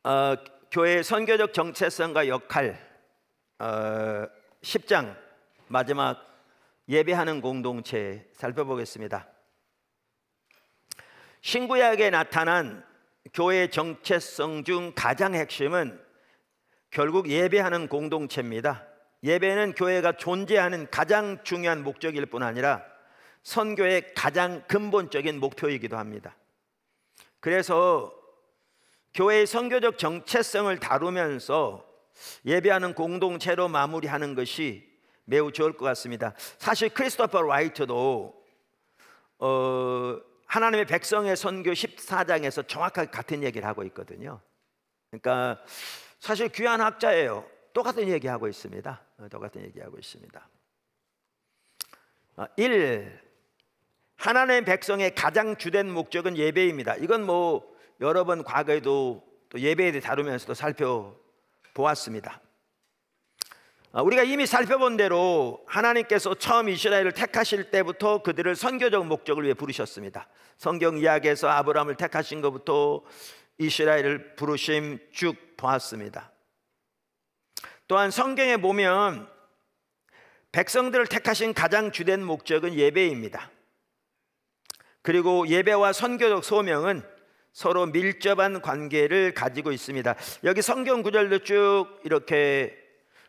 어, 교회의 선교적 정체성과 역할 10장 마지막 예배하는 공동체 살펴보겠습니다. 신구약에 나타난 교회의 정체성 중 가장 핵심은 결국 예배하는 공동체입니다. 예배는 교회가 존재하는 가장 중요한 목적일 뿐 아니라 선교의 가장 근본적인 목표이기도 합니다. 그래서 교회의 선교적 정체성을 다루면서 예배하는 공동체로 마무리하는 것이 매우 좋을 것 같습니다. 사실 크리스토퍼 라이트도 하나님의 백성의 선교 14장에서 정확하게 같은 얘기를 하고 있거든요. 그러니까 사실 귀한 학자예요. 똑같은 얘기하고 있습니다. 똑같은 얘기하고 있습니다. 1. 하나님의 백성의 가장 주된 목적은 예배입니다. 이건 여러 번 과거에도 또 예배에 대해 다루면서도 살펴보았습니다. 우리가 이미 살펴본 대로 하나님께서 처음 이스라엘을 택하실 때부터 그들을 선교적 목적을 위해 부르셨습니다. 성경 이야기에서 아브라함을 택하신 것부터 이스라엘을 부르심 쭉 보았습니다. 또한 성경에 보면 백성들을 택하신 가장 주된 목적은 예배입니다. 그리고 예배와 선교적 소명은 서로 밀접한 관계를 가지고 있습니다. 여기 성경 구절도 쭉 이렇게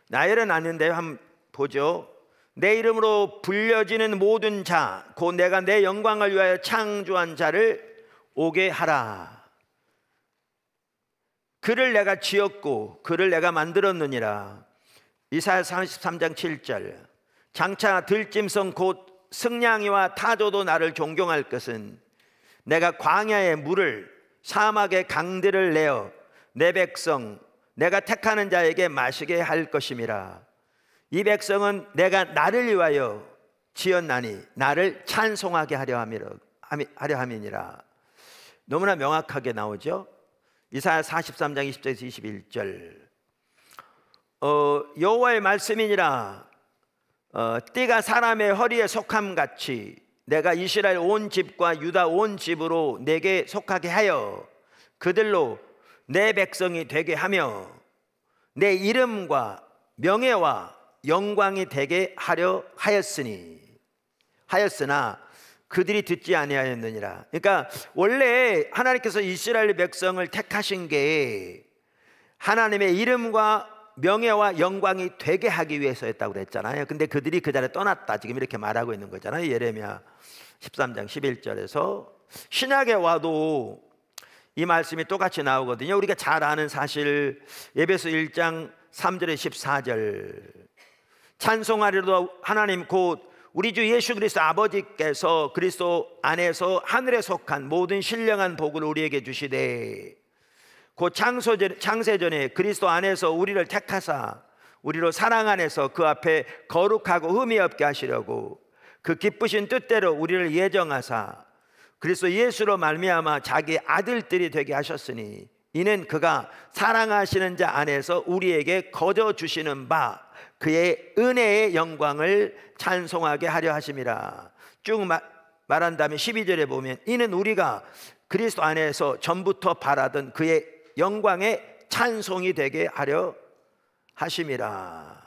나열해 놨는데요. 한번 보죠. 내 이름으로 불려지는 모든 자, 곧 내가 내 영광을 위하여 창조한 자를 오게 하라. 그를 내가 지었고 그를 내가 만들었느니라. 이사야 33장 7절. 장차 들짐승 곧 승냥이와 타조도 나를 존경할 것은 내가 광야의 물을 사막의 강들을 내어 내 백성 내가 택하는 자에게 마시게 할 것임이라. 이 백성은 내가 나를 위하여 지었나니 나를 찬송하게 하려 함이니라. 너무나 명확하게 나오죠. 이사야 43장 20절에서 21절. 여호와의 말씀이니라. 띠가 사람의 허리에 속함같이 내가 이스라엘 온 집과 유다 온 집으로 내게 속하게 하여 그들로 내 백성이 되게 하며 내 이름과 명예와 영광이 되게 하려 하였으나 그들이 듣지 아니하였느니라. 그러니까 원래 하나님께서 이스라엘 백성을 택하신 게 하나님의 이름과 명예와 영광이 되게 하기 위해서였다고 그랬잖아요. 근데 그들이 그 자리에 떠났다, 지금 이렇게 말하고 있는 거잖아요. 예레미야 13장 11절에서 신약에 와도 이 말씀이 똑같이 나오거든요. 우리가 잘 아는 사실 에베소 1장 3절에 14절. 찬송하리로다 하나님 곧 우리 주 예수 그리스도 아버지께서 그리스도 안에서 하늘에 속한 모든 신령한 복을 우리에게 주시되 곧 창세전에 그리스도 안에서 우리를 택하사 우리로 사랑 안에서 그 앞에 거룩하고 흠이 없게 하시려고 그 기쁘신 뜻대로 우리를 예정하사 그리스도 예수로 말미암아 자기 아들들이 되게 하셨으니 이는 그가 사랑하시는 자 안에서 우리에게 거저 주시는 바 그의 은혜의 영광을 찬송하게 하려 하심이라. 쭉 말한 다음에 12절에 보면 이는 우리가 그리스도 안에서 전부터 바라던 그의 영광의 찬송이 되게 하려 하심이라.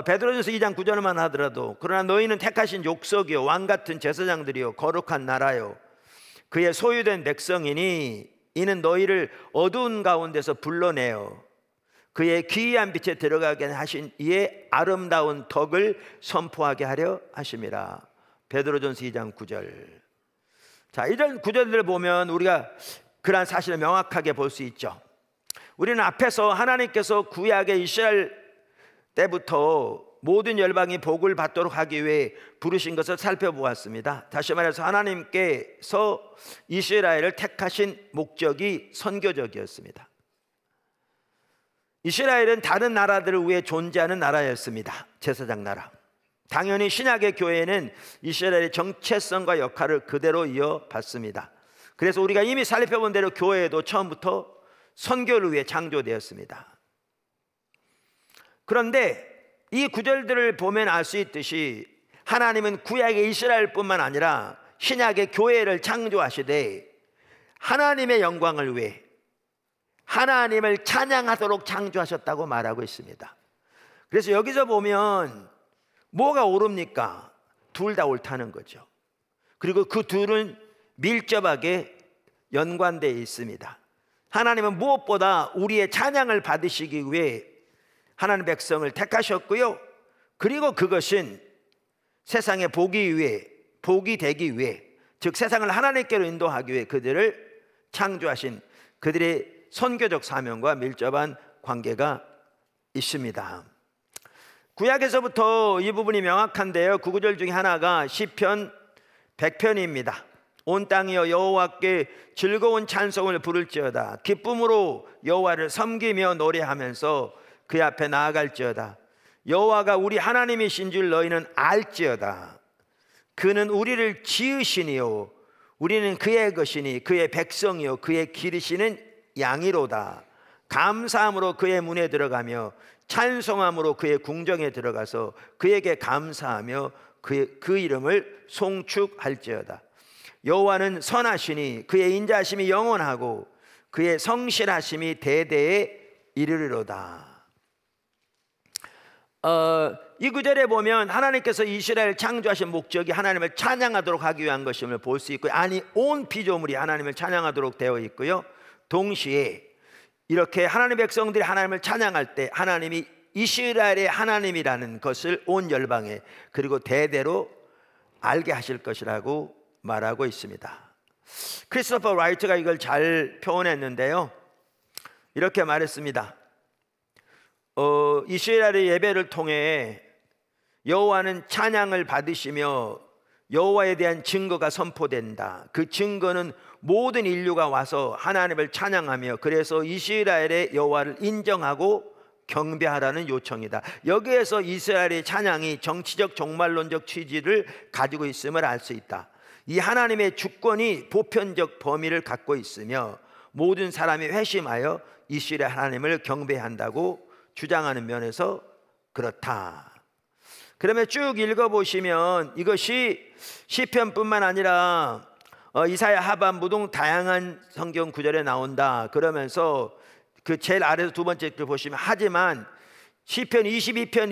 베드로전서 2장 9절만 하더라도 그러나 너희는 택하신 족속이요 왕같은 제사장들이요 거룩한 나라요 그의 소유된 백성이니 이는 너희를 어두운 가운데서 불러내어 그의 기이한 빛에 들어가게 하신 이의 아름다운 덕을 선포하게 하려 하심이라. 베드로전서 2장 9절. 자, 이런 구절들을 보면 우리가 그러한 사실을 명확하게 볼 수 있죠. 우리는 앞에서 하나님께서 구약의 이스라엘 때부터 모든 열방이 복을 받도록 하기 위해 부르신 것을 살펴보았습니다. 다시 말해서 하나님께서 이스라엘을 택하신 목적이 선교적이었습니다. 이스라엘은 다른 나라들을 위해 존재하는 나라였습니다. 제사장 나라. 당연히 신약의 교회는 이스라엘의 정체성과 역할을 그대로 이어받습니다. 그래서 우리가 이미 살펴본 대로 교회도 처음부터 선교를 위해 창조되었습니다. 그런데 이 구절들을 보면 알 수 있듯이 하나님은 구약의 이스라엘뿐만 아니라 신약의 교회를 창조하시되 하나님의 영광을 위해 하나님을 찬양하도록 창조하셨다고 말하고 있습니다. 그래서 여기서 보면 뭐가 옳습니까? 둘 다 옳다는 거죠. 그리고 그 둘은 밀접하게 연관되어 있습니다. 하나님은 무엇보다 우리의 찬양을 받으시기 위해 하나님 백성을 택하셨고요, 그리고 그것은 세상에 복이 되기 위해, 즉 세상을 하나님께로 인도하기 위해 그들을 창조하신 그들의 선교적 사명과 밀접한 관계가 있습니다. 구약에서부터 이 부분이 명확한데요, 그 구절 중에 하나가 시편 100편입니다. 온 땅이여 여호와께 즐거운 찬송을 부를지어다. 기쁨으로 여호와를 섬기며 노래하면서 그 앞에 나아갈지어다. 여호와가 우리 하나님이신 줄 너희는 알지어다. 그는 우리를 지으시니요 우리는 그의 것이니 그의 백성이요 그의 기르시는 양이로다. 감사함으로 그의 문에 들어가며 찬송함으로 그의 궁정에 들어가서 그에게 감사하며 그 이름을 송축할지어다. 여호와는 선하시니 그의 인자하심이 영원하고 그의 성실하심이 대대에 이르리로다. 이 구절에 보면 하나님께서 이스라엘을 창조하신 목적이 하나님을 찬양하도록 하기 위한 것임을 볼 수 있고요, 아니 온 피조물이 하나님을 찬양하도록 되어 있고요, 동시에 이렇게 하나님의 백성들이 하나님을 찬양할 때 하나님이 이스라엘의 하나님이라는 것을 온 열방에 그리고 대대로 알게 하실 것이라고 말하고 있습니다. 크리스토퍼 라이트가 이걸 잘 표현했는데요, 이렇게 말했습니다. 이스라엘의 예배를 통해 여호와는 찬양을 받으시며 여호와에 대한 증거가 선포된다. 그 증거는 모든 인류가 와서 하나님을 찬양하며 그래서 이스라엘의 여호와를 인정하고 경배하라는 요청이다. 여기에서 이스라엘의 찬양이 정치적 종말론적 취지를 가지고 있음을 알 수 있다. 이 하나님의 주권이 보편적 범위를 갖고 있으며 모든 사람이 회심하여 이스라엘 하나님을 경배한다고 주장하는 면에서 그렇다. 그러면 쭉 읽어보시면 이것이 시편뿐만 아니라 이사야 하반부 등 다양한 성경 구절에 나온다. 그러면서 그 제일 아래에서 두 번째 글 보시면 하지만 시편 22편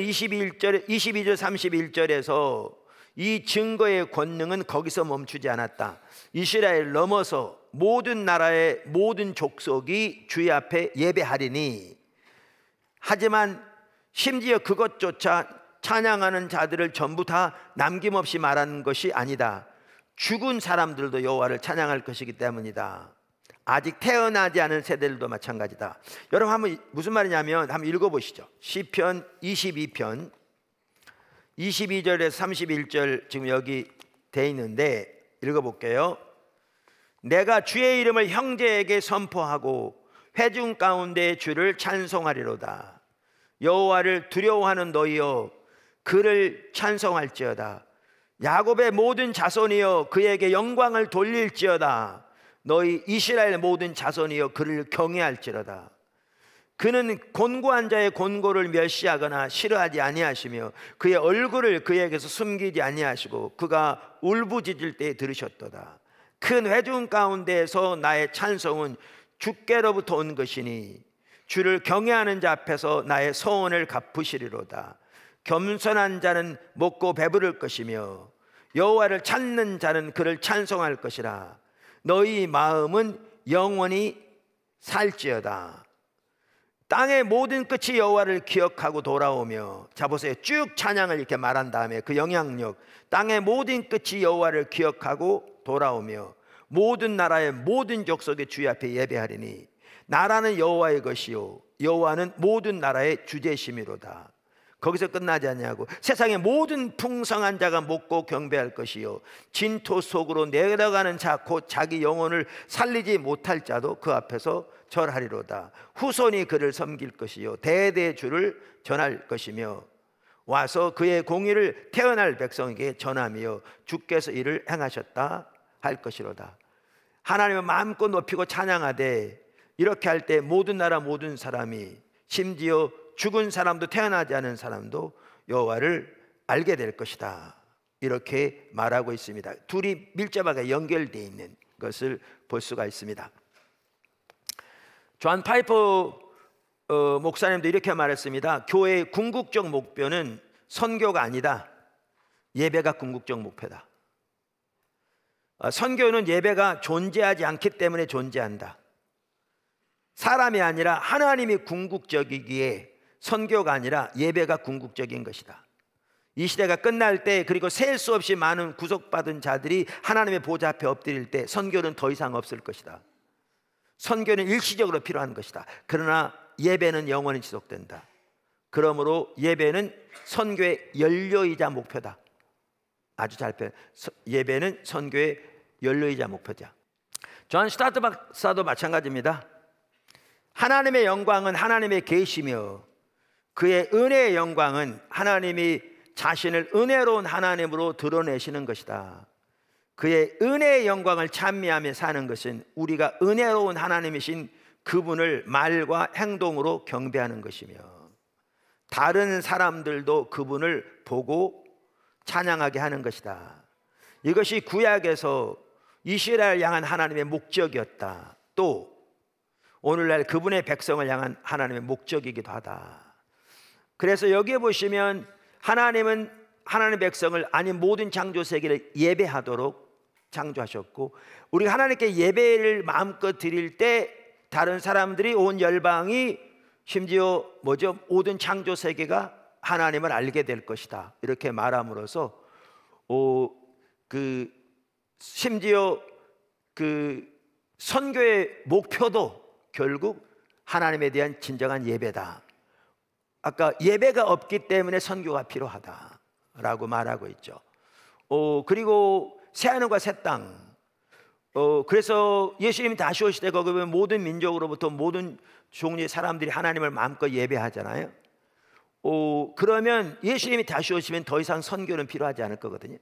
22절 31절에서 이 증거의 권능은 거기서 멈추지 않았다. 이스라엘 넘어서 모든 나라의 모든 족속이 주의 앞에 예배하리니, 하지만 심지어 그것조차 찬양하는 자들을 전부 다 남김없이 말하는 것이 아니다. 죽은 사람들도 여호와를 찬양할 것이기 때문이다. 아직 태어나지 않은 세대들도 마찬가지다. 여러분 한번 무슨 말이냐면 한번 읽어보시죠. 시편 22편 22절에서 31절 지금 여기 돼 있는데 읽어볼게요. 내가 주의 이름을 형제에게 선포하고 회중 가운데 주를 찬송하리로다. 여호와를 두려워하는 너희여 그를 찬송할지어다. 야곱의 모든 자손이여 그에게 영광을 돌릴지어다. 너희 이스라엘 모든 자손이여 그를 경외할지로다. 그는 곤고한 자의 곤고를 멸시하거나 싫어하지 아니하시며 그의 얼굴을 그에게서 숨기지 아니하시고 그가 울부짖을 때 들으셨도다. 큰 회중 가운데에서 나의 찬송은 주께로부터 온 것이니 주를 경외하는 자 앞에서 나의 소원을 갚으시리로다. 겸손한 자는 먹고 배부를 것이며 여호와를 찾는 자는 그를 찬송할 것이라. 너희 마음은 영원히 살지어다. 땅의 모든 끝이 여호와를 기억하고 돌아오며, 자 보세요, 쭉 찬양을 이렇게 말한 다음에 그 영향력, 땅의 모든 끝이 여호와를 기억하고 돌아오며 모든 나라의 모든 족속의 주의 앞에 예배하리니 나라는 여호와의 것이요 여호와는 모든 나라의 주제심이로다. 거기서 끝나지 않냐고. 세상의 모든 풍성한 자가 먹고 경배할 것이요 진토 속으로 내려가는 자 곧 자기 영혼을 살리지 못할 자도 그 앞에서 절하리로다. 후손이 그를 섬길 것이요 대대 주를 전할 것이며 와서 그의 공의를 태어날 백성에게 전하며 주께서 이를 행하셨다 할 것이로다. 하나님을 마음껏 높이고 찬양하되 이렇게 할 때 모든 나라 모든 사람이, 심지어 죽은 사람도 태어나지 않은 사람도 여호와를 알게 될 것이다. 이렇게 말하고 있습니다. 둘이 밀접하게 연결되어 있는 것을 볼 수가 있습니다. 존 파이퍼 목사님도 이렇게 말했습니다. 교회의 궁극적 목표는 선교가 아니다. 예배가 궁극적 목표다. 선교는 예배가 존재하지 않기 때문에 존재한다. 사람이 아니라 하나님이 궁극적이기에 선교가 아니라 예배가 궁극적인 것이다. 이 시대가 끝날 때, 그리고 셀 수 없이 많은 구속받은 자들이 하나님의 보좌 앞에 엎드릴 때 선교는 더 이상 없을 것이다. 선교는 일시적으로 필요한 것이다. 그러나 예배는 영원히 지속된다. 그러므로 예배는 선교의 연료이자 목표다. 아주 잘 표현. 예배는 선교의 연료이자 목표다. 존 스타트 박사도 마찬가지입니다. 하나님의 영광은 하나님의 계시며 그의 은혜의 영광은 하나님이 자신을 은혜로운 하나님으로 드러내시는 것이다. 그의 은혜의 영광을 찬미하며 사는 것은 우리가 은혜로운 하나님이신 그분을 말과 행동으로 경배하는 것이며 다른 사람들도 그분을 보고 찬양하게 하는 것이다. 이것이 구약에서 이스라엘 향한 하나님의 목적이었다. 또 오늘날 그분의 백성을 향한 하나님의 목적이기도 하다. 그래서 여기에 보시면 하나님은 하나님의 백성을, 아니 모든 창조 세계를 예배하도록 창조하셨고, 우리가 하나님께 예배를 마음껏 드릴 때 다른 사람들이, 온 열방이, 심지어 모든 창조 세계가 하나님을 알게 될 것이다. 이렇게 말함으로써 심지어 선교의 목표도 결국 하나님에 대한 진정한 예배다. 아까 예배가 없기 때문에 선교가 필요하다라고 말하고 있죠. 그리고 새하늘과 새 땅. 그래서 예수님이 다시 오실 때 거기 보면 모든 민족으로부터 모든 종류의 사람들이 하나님을 마음껏 예배하잖아요. 그러면 예수님이 다시 오시면 더 이상 선교는 필요하지 않을 거거든요.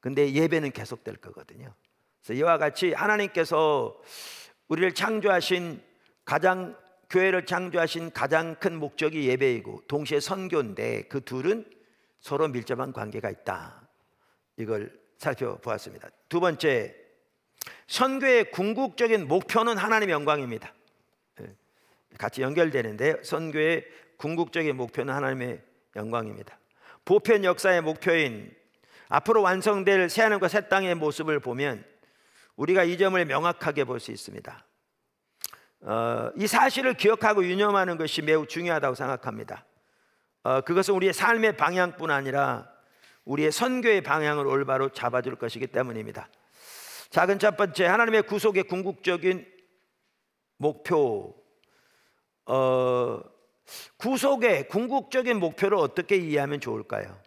근데 예배는 계속될 거거든요. 그래서 이와 같이 하나님께서 우리를 창조하신 교회를 창조하신 가장 큰 목적이 예배이고 동시에 선교인데 그 둘은 서로 밀접한 관계가 있다. 이걸 살펴보았습니다. 두 번째, 선교의 궁극적인 목표는 하나님의 영광입니다. 같이 연결되는데요. 선교의 궁극적인 목표는 하나님의 영광입니다. 보편 역사의 목표인 앞으로 완성될 새하늘과 새 땅의 모습을 보면 우리가 이 점을 명확하게 볼 수 있습니다. 이 사실을 기억하고 유념하는 것이 매우 중요하다고 생각합니다. 그것은 우리의 삶의 방향뿐 아니라 우리의 선교의 방향을 올바로 잡아줄 것이기 때문입니다. 작은 첫 번째, 하나님의 구속의 궁극적인 목표. 구속의 궁극적인 목표를 어떻게 이해하면 좋을까요?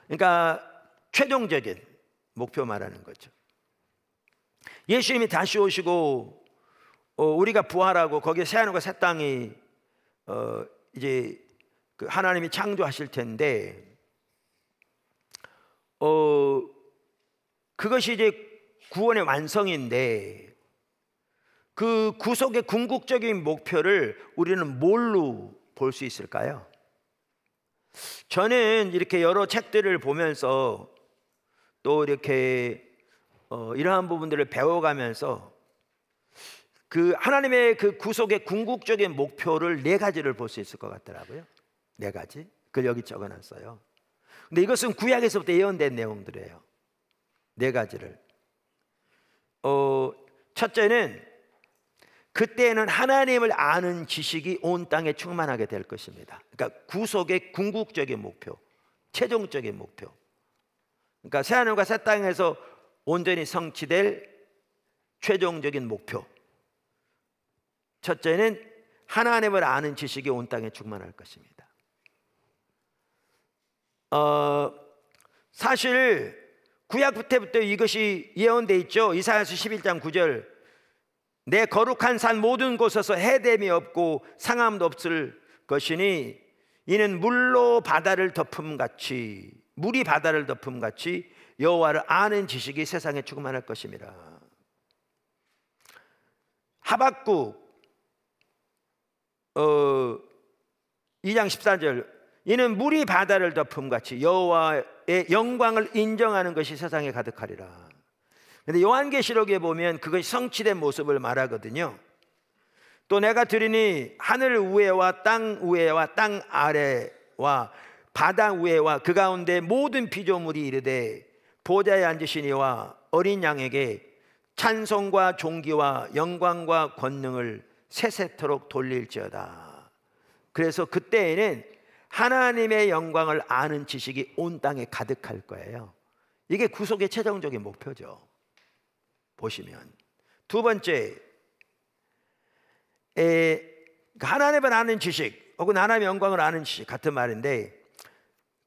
그러니까 최종적인 목표 말하는 거죠. 예수님이 다시 오시고 우리가 부활하고 거기에 새하늘과 새 땅이 이제 그 하나님이 창조하실 텐데, 그것이 이제 구원의 완성인데, 그 구속의 궁극적인 목표를 우리는 뭘로 볼 수 있을까요? 저는 이렇게 여러 책들을 보면서 또 이렇게 이러한 부분들을 배워가면서 그 하나님의 그 구속의 궁극적인 목표를 네 가지를 볼 수 있을 것 같더라고요. 네 가지. 그걸 여기 적어놨어요. 근데 이것은 구약에서부터 예언된 내용들이에요. 네 가지를. 첫째는 그때는 하나님을 아는 지식이 온 땅에 충만하게 될 것입니다. 그러니까 구속의 궁극적인 목표, 최종적인 목표. 그러니까 새하늘과 새 땅에서 온전히 성취될 최종적인 목표. 첫째는 하나님을 아는 지식이 온 땅에 충만할 것입니다. 사실 구약 때부터 이것이 예언돼 있죠. 이사야서 11장 9절. 내 거룩한 산 모든 곳에서 해됨이 없고 상함도 없을 것이니 이는 물로 바다를 덮음같이, 물이 바다를 덮음같이 여호와를 아는 지식이 세상에 충만할 것입니다. 하박국 2장 14절. 이는 물이 바다를 덮음같이 여호와의 영광을 인정하는 것이 세상에 가득하리라. 근데 요한계시록에 보면 그것이 성취된 모습을 말하거든요. 또 내가 들으니 하늘 위에와 땅 위에와 땅 아래와 바다 위에와 그 가운데 모든 피조물이 이르되 보좌에 앉으시니와 어린 양에게 찬송과 존귀와 영광과 권능을 세세토록 돌릴지어다. 그래서 그때에는 하나님의 영광을 아는 지식이 온 땅에 가득할 거예요. 이게 구속의 최종적인 목표죠. 보시면 두 번째, 하나님을 아는 지식 혹은 하나님의 영광을 아는 지식 같은 말인데,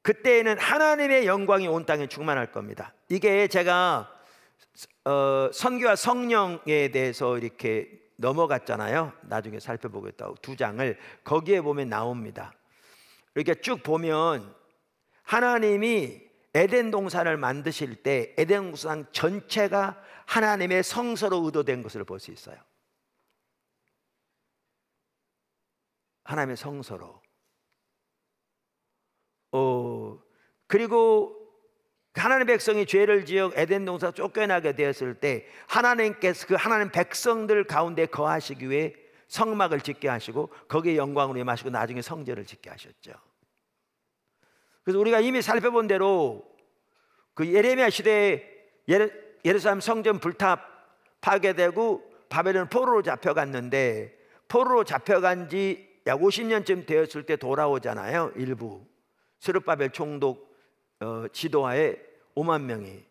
그때에는 하나님의 영광이 온 땅에 충만할 겁니다. 이게 제가 선교와 성령에 대해서 이렇게 넘어갔잖아요. 나중에 살펴보겠다고 두 장을 거기에 보면 나옵니다. 이렇게 쭉 보면 하나님이 에덴 동산을 만드실 때 에덴 동산 전체가 하나님의 성소로 의도된 것을 볼 수 있어요. 하나님의 성소로. 그리고 하나님의 백성이 죄를 지어 에덴 동산 쫓겨나게 되었을 때 하나님께서 그 하나님 백성들 가운데 거하시기 위해 성막을 짓게 하시고 거기에 영광으로 임하시고 나중에 성전을 짓게 하셨죠. 그래서 우리가 이미 살펴본 대로 그 예레미야 시대에 예루살렘 성전 불탑 파괴되고 바벨론 포로로 잡혀갔는데, 포로로 잡혀간 지 약 50년쯤 되었을 때 돌아오잖아요. 일부 스룹바벨 총독 지도하에 5만 명이.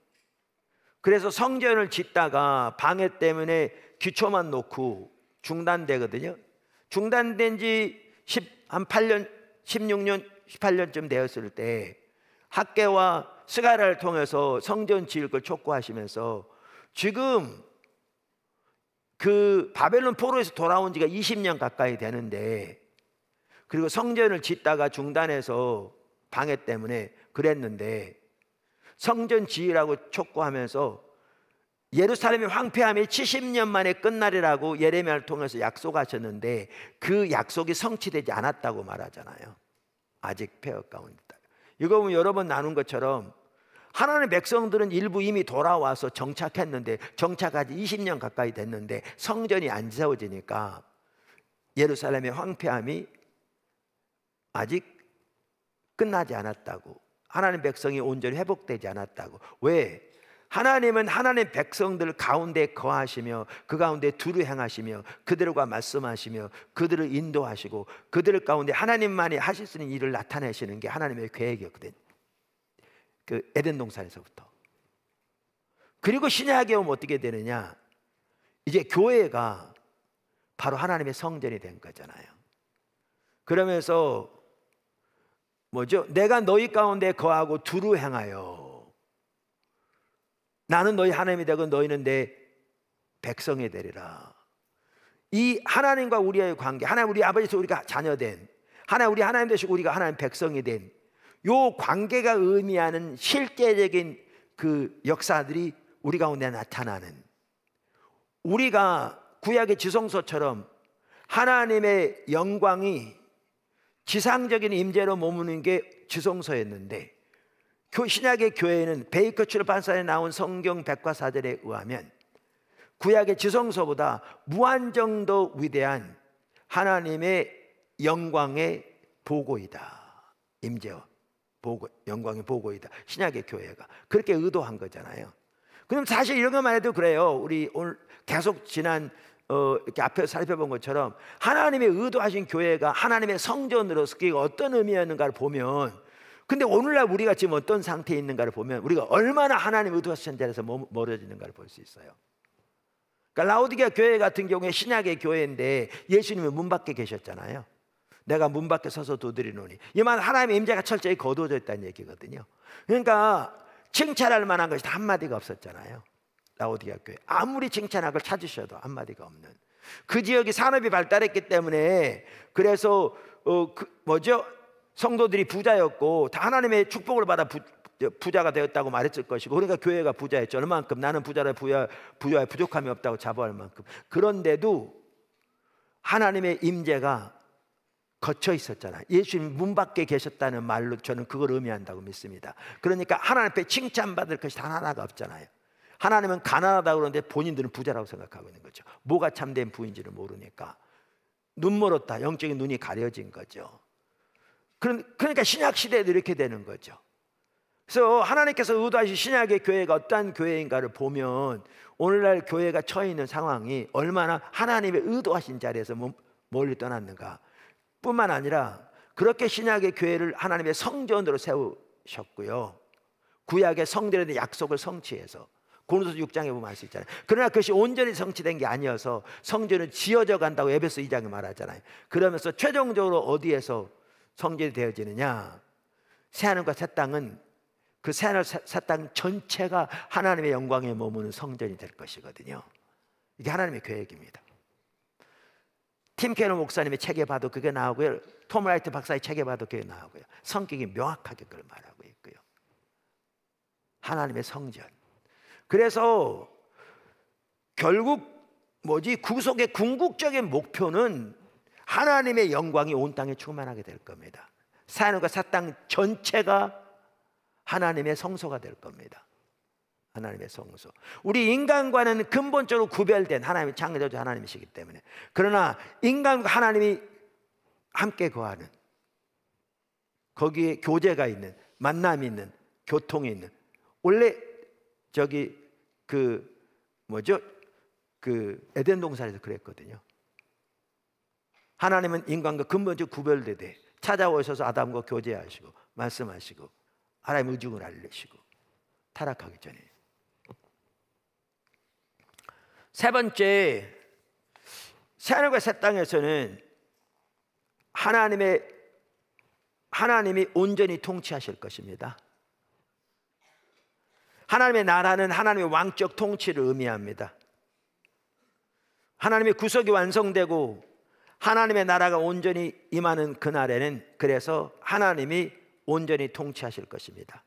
그래서 성전을 짓다가 방해 때문에 기초만 놓고 중단되거든요. 중단된 지 한 8년, 16년, 18년쯤 되었을 때 학계와 스가랴를 통해서 성전 지을 걸 촉구하시면서 지금 그 바벨론 포로에서 돌아온 지가 20년 가까이 되는데, 그리고 성전을 짓다가 중단해서 방해 때문에 그랬는데 성전 지으라고 촉구하면서 예루살렘의 황폐함이 70년 만에 끝나리라고 예레미야를 통해서 약속하셨는데 그 약속이 성취되지 않았다고 말하잖아요. 아직 폐허 가운데 있다. 이거 보면 여러 번 나눈 것처럼 하나님의 백성들은 일부 이미 돌아와서 정착했는데, 정착하지 20년 가까이 됐는데 성전이 안 세워지니까 예루살렘의 황폐함이 아직 끝나지 않았다고, 하나님 백성이 온전히 회복되지 않았다고. 왜? 하나님은 하나님 백성들 가운데 거하시며 그 가운데 두루 행하시며 그들과 말씀하시며 그들을 인도하시고 그들 가운데 하나님만이 하실 수 있는 일을 나타내시는 게 하나님의 계획이었거든. 그 에덴 동산에서부터. 그리고 신약에 오면 어떻게 되느냐? 이제 교회가 바로 하나님의 성전이 된 거잖아요. 그러면서 뭐죠? 내가 너희 가운데 거하고 두루 행하여 나는 너희 하나님이 되고 너희는 내 백성이 되리라. 이 하나님과 우리의 관계, 하나님 우리 아버지에서 우리가 자녀된, 하나님 우리 하나님 되시고 우리가 하나님 백성이 된 요 관계가 의미하는 실제적인 그 역사들이 우리 가운데 나타나는, 우리가 구약의 지성소처럼 하나님의 영광이 지상적인 임재로 머무는 게 지성소였는데, 신약의 교회는 베이커 출판사에 나온 성경 백과사전에 의하면 구약의 지성소보다 무한정 더 위대한 하나님의 영광의 보고이다. 임재와 보고, 영광의 보고이다. 신약의 교회가 그렇게 의도한 거잖아요. 그럼 사실 이런 것만 해도 그래요. 우리 오늘 계속 지난 이렇게 앞에서 살펴본 것처럼 하나님의 의도하신 교회가 하나님의 성전으로서 그게 어떤 의미였는가를 보면, 근데 오늘날 우리가 지금 어떤 상태에 있는가를 보면 우리가 얼마나 하나님 의도하신 자리에서 멀어지는가를 볼 수 있어요. 그러니까 라오디게아 교회 같은 경우에 신약의 교회인데 예수님은 문 밖에 계셨잖아요. 내가 문 밖에 서서 두드리노니, 이 말 하나님의 임재가 철저히 거두어져 있다는 얘기거든요. 그러니까 칭찬할 만한 것이 한마디가 없었잖아요. 라오디게아 교회 아무리 칭찬할 걸 찾으셔도 한마디가 없는, 그 지역이 산업이 발달했기 때문에 그래서 성도들이 부자였고 다 하나님의 축복을 받아 부자가 되었다고 말했을 것이고, 그러니까 교회가 부자였죠. 얼만큼 나는 부자라 부자에 부족함이 없다고 자부할 만큼. 그런데도 하나님의 임재가 거쳐 있었잖아요. 예수님 문 밖에 계셨다는 말로 저는 그걸 의미한다고 믿습니다. 그러니까 하나님 앞에 칭찬받을 것이 단 하나가 없잖아요. 하나님은 가난하다고 그러는데 본인들은 부자라고 생각하고 있는 거죠. 뭐가 참된 부인지를 모르니까. 눈 멀었다. 영적인 눈이 가려진 거죠. 그러니까 신약 시대에도 이렇게 되는 거죠. 그래서 하나님께서 의도하신 신약의 교회가 어떠한 교회인가를 보면 오늘날 교회가 처해 있는 상황이 얼마나 하나님의 의도하신 자리에서 멀리 떠났는가 뿐만 아니라 그렇게 신약의 교회를 하나님의 성전으로 세우셨고요, 구약의 성전에 대한 약속을 성취해서 고린도서 6장에 보면 알 수 있잖아요. 그러나 그것이 온전히 성취된 게 아니어서 성전은 지어져 간다고 에베소 2장에 말하잖아요. 그러면서 최종적으로 어디에서 성전이 되어지느냐, 새하늘과 새 땅은 그 새하늘 새 땅 전체가 하나님의 영광에 머무는 성전이 될 것이거든요. 이게 하나님의 계획입니다. 팀 케너 목사님의 책에 봐도 그게 나오고요, 톰 라이트 박사의 책에 봐도 그게 나오고요, 성격이 명확하게 그걸 말하고 있고요. 하나님의 성전. 그래서 결국 구속의 궁극적인 목표는 하나님의 영광이 온 땅에 충만하게 될 겁니다. 새하늘과 새 땅 전체가 하나님의 성소가 될 겁니다. 하나님의 성소. 우리 인간과는 근본적으로 구별된 하나님의 창조주 하나님이시기 때문에, 그러나 인간과 하나님이 함께 거하는, 거기에 교제가 있는, 만남이 있는, 교통이 있는, 원래 에덴 동산에서 그랬거든요. 하나님은 인간과 근본적으로 구별되되 찾아오셔서 아담과 교제하시고 말씀하시고 하나님의 의중을 알리시고 타락하기 전에. 세 번째, 새하늘과 새 땅에서는 하나님이 온전히 통치하실 것입니다. 하나님의 나라는 하나님의 왕적 통치를 의미합니다. 하나님의 구속이 완성되고 하나님의 나라가 온전히 임하는 그날에는, 그래서 하나님이 온전히 통치하실 것입니다.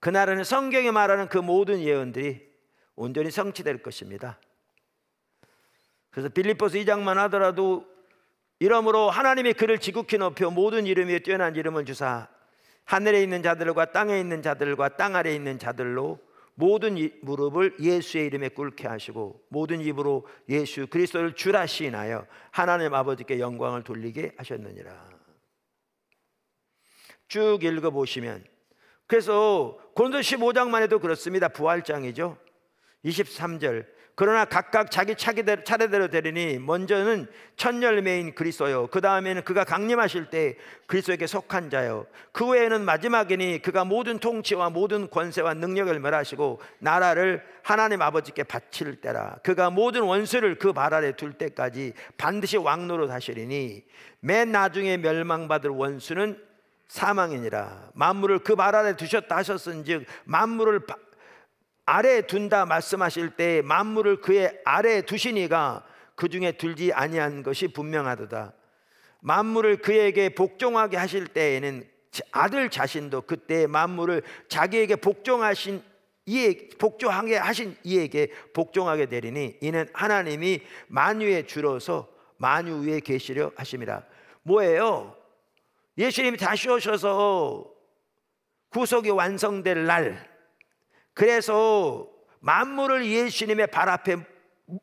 그날에는 성경에 말하는 그 모든 예언들이 온전히 성취될 것입니다. 그래서 빌립보서 2장만 하더라도 이러므로 하나님이 그를 지극히 높여 모든 이름 위에 뛰어난 이름을 주사 하늘에 있는 자들과 땅에 있는 자들과 땅 아래에 있는 자들로 모든 무릎을 예수의 이름에 꿇게 하시고 모든 입으로 예수 그리스도를 주라 시인하여 하나님 아버지께 영광을 돌리게 하셨느니라. 쭉 읽어보시면, 그래서 고린도서 15장만 해도 그렇습니다. 부활장이죠. 23절, 그러나 각각 자기 차례대로 되리니 먼저는 첫 열매인 그리스도요, 그 다음에는 그가 강림하실 때 그리스도에게 속한 자요, 그 외에는 마지막이니 그가 모든 통치와 모든 권세와 능력을 멸하시고 나라를 하나님 아버지께 바칠 때라. 그가 모든 원수를 그 발 아래 둘 때까지 반드시 왕노릇 하시리니 맨 나중에 멸망받을 원수는 사망이니라. 만물을 그 발 아래 두셨다 하셨은즉 만물을 아래에 둔다 말씀하실 때 만물을 그의 아래에 두시니가 그 중에 둘지 아니한 것이 분명하도다. 만물을 그에게 복종하게 하실 때에는 아들 자신도 그때 만물을 자기에게 복종하게 하신 이에게 복종하게 되리니 이는 하나님이 만유의 주로서 만유 위에 계시려 하심이라. 뭐예요? 예수님이 다시 오셔서 구속이 완성될 날, 그래서 만물을 예수님의 발 앞에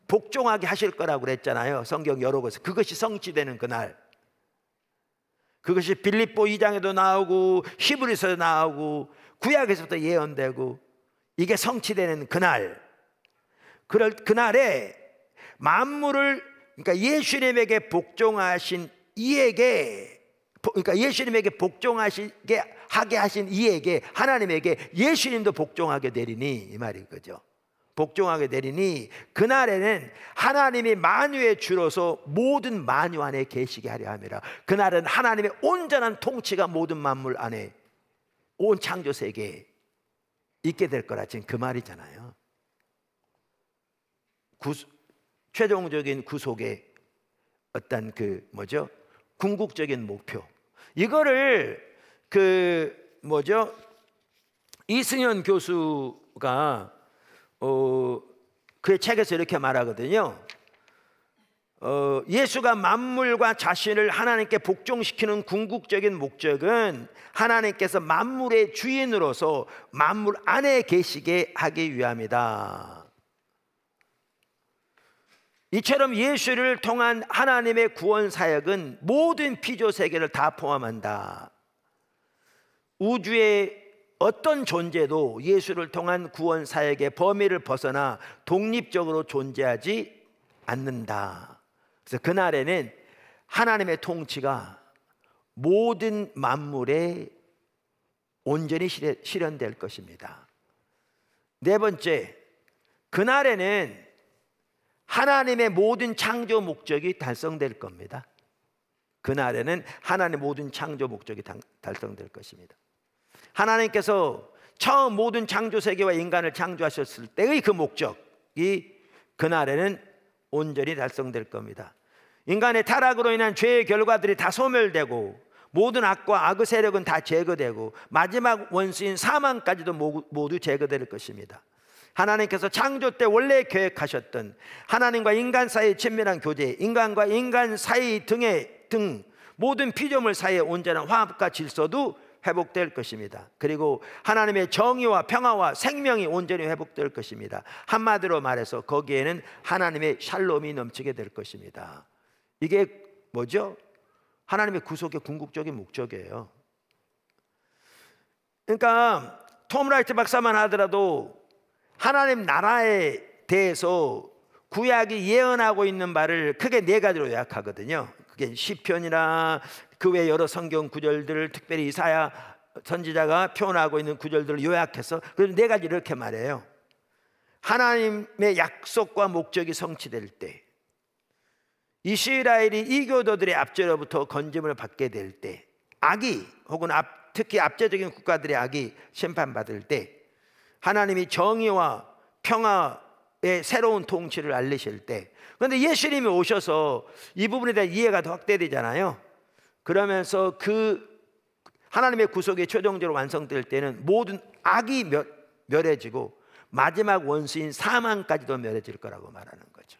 복종하게 하실 거라고 그랬잖아요. 성경 여러 곳에서. 그것이 성취되는 그날, 그것이 빌립보 2장에도 나오고 히브리서에도 나오고 구약에서부터 예언되고 이게 성취되는 그날, 그날에 만물을, 그러니까 예수님에게 복종하신 이에게, 그러니까 예수님에게 복종하시게 하게 하신 이에게, 하나님에게 예수님도 복종하게 되리니, 이 말인 거죠. 복종하게 되리니 그날에는 하나님이 만유의 주로서 모든 만유 안에 계시게 하려 함이라. 그날은 하나님의 온전한 통치가 모든 만물 안에, 온 창조 세계에 있게 될 거라. 지금 그 말이잖아요. 최종적인 구속의 어떤 궁극적인 목표, 이거를 이승현 교수가 그의 책에서 이렇게 말하거든요. 예수가 만물과 자신을 하나님께 복종시키는 궁극적인 목적은 하나님께서 만물의 주인으로서 만물 안에 계시게 하기 위함이다. 이처럼 예수를 통한 하나님의 구원 사역은 모든 피조 세계를 다 포함한다. 우주의 어떤 존재도 예수를 통한 구원 사역의 범위를 벗어나 독립적으로 존재하지 않는다. 그래서 그날에는 하나님의 통치가 모든 만물에 온전히 실현될 것입니다. 네 번째, 그날에는 하나님의 모든 창조 목적이 달성될 겁니다. 그날에는 하나님의 모든 창조 목적이 달성될 것입니다. 하나님께서 처음 모든 창조 세계와 인간을 창조하셨을 때의 그 목적이 그날에는 온전히 달성될 겁니다. 인간의 타락으로 인한 죄의 결과들이 다 소멸되고 모든 악과 악의 세력은 다 제거되고 마지막 원수인 사망까지도 모두 제거될 것입니다. 하나님께서 창조 때 원래 계획하셨던 하나님과 인간 사이의 친밀한 교제, 인간과 인간 사이 등 모든 피조물 사이의 온전한 화합과 질서도 회복될 것입니다. 그리고 하나님의 정의와 평화와 생명이 온전히 회복될 것입니다. 한마디로 말해서 거기에는 하나님의 샬롬이 넘치게 될 것입니다. 이게 뭐죠? 하나님의 구속의 궁극적인 목적이에요. 그러니까 톰 라이트 박사만 하더라도 하나님 나라에 대해서 구약이 예언하고 있는 말을 크게 네 가지로 요약하거든요. 그게 시편이나 그 외 여러 성경 구절들을 특별히 이사야 선지자가 표현하고 있는 구절들을 요약해서 그래서 네 가지 이렇게 말해요. 하나님의 약속과 목적이 성취될 때, 이스라엘이 이교도들의 압제로부터 건짐을 받게 될 때, 악이 혹은 특히 압제적인 국가들의 악이 심판받을 때, 하나님이 정의와 평화의 새로운 통치를 알리실 때. 그런데 예수님이 오셔서 이 부분에 대한 이해가 더 확대되잖아요. 그러면서 그 하나님의 구속이 최종적으로 완성될 때는 모든 악이 멸해지고 마지막 원수인 사망까지도 멸해질 거라고 말하는 거죠.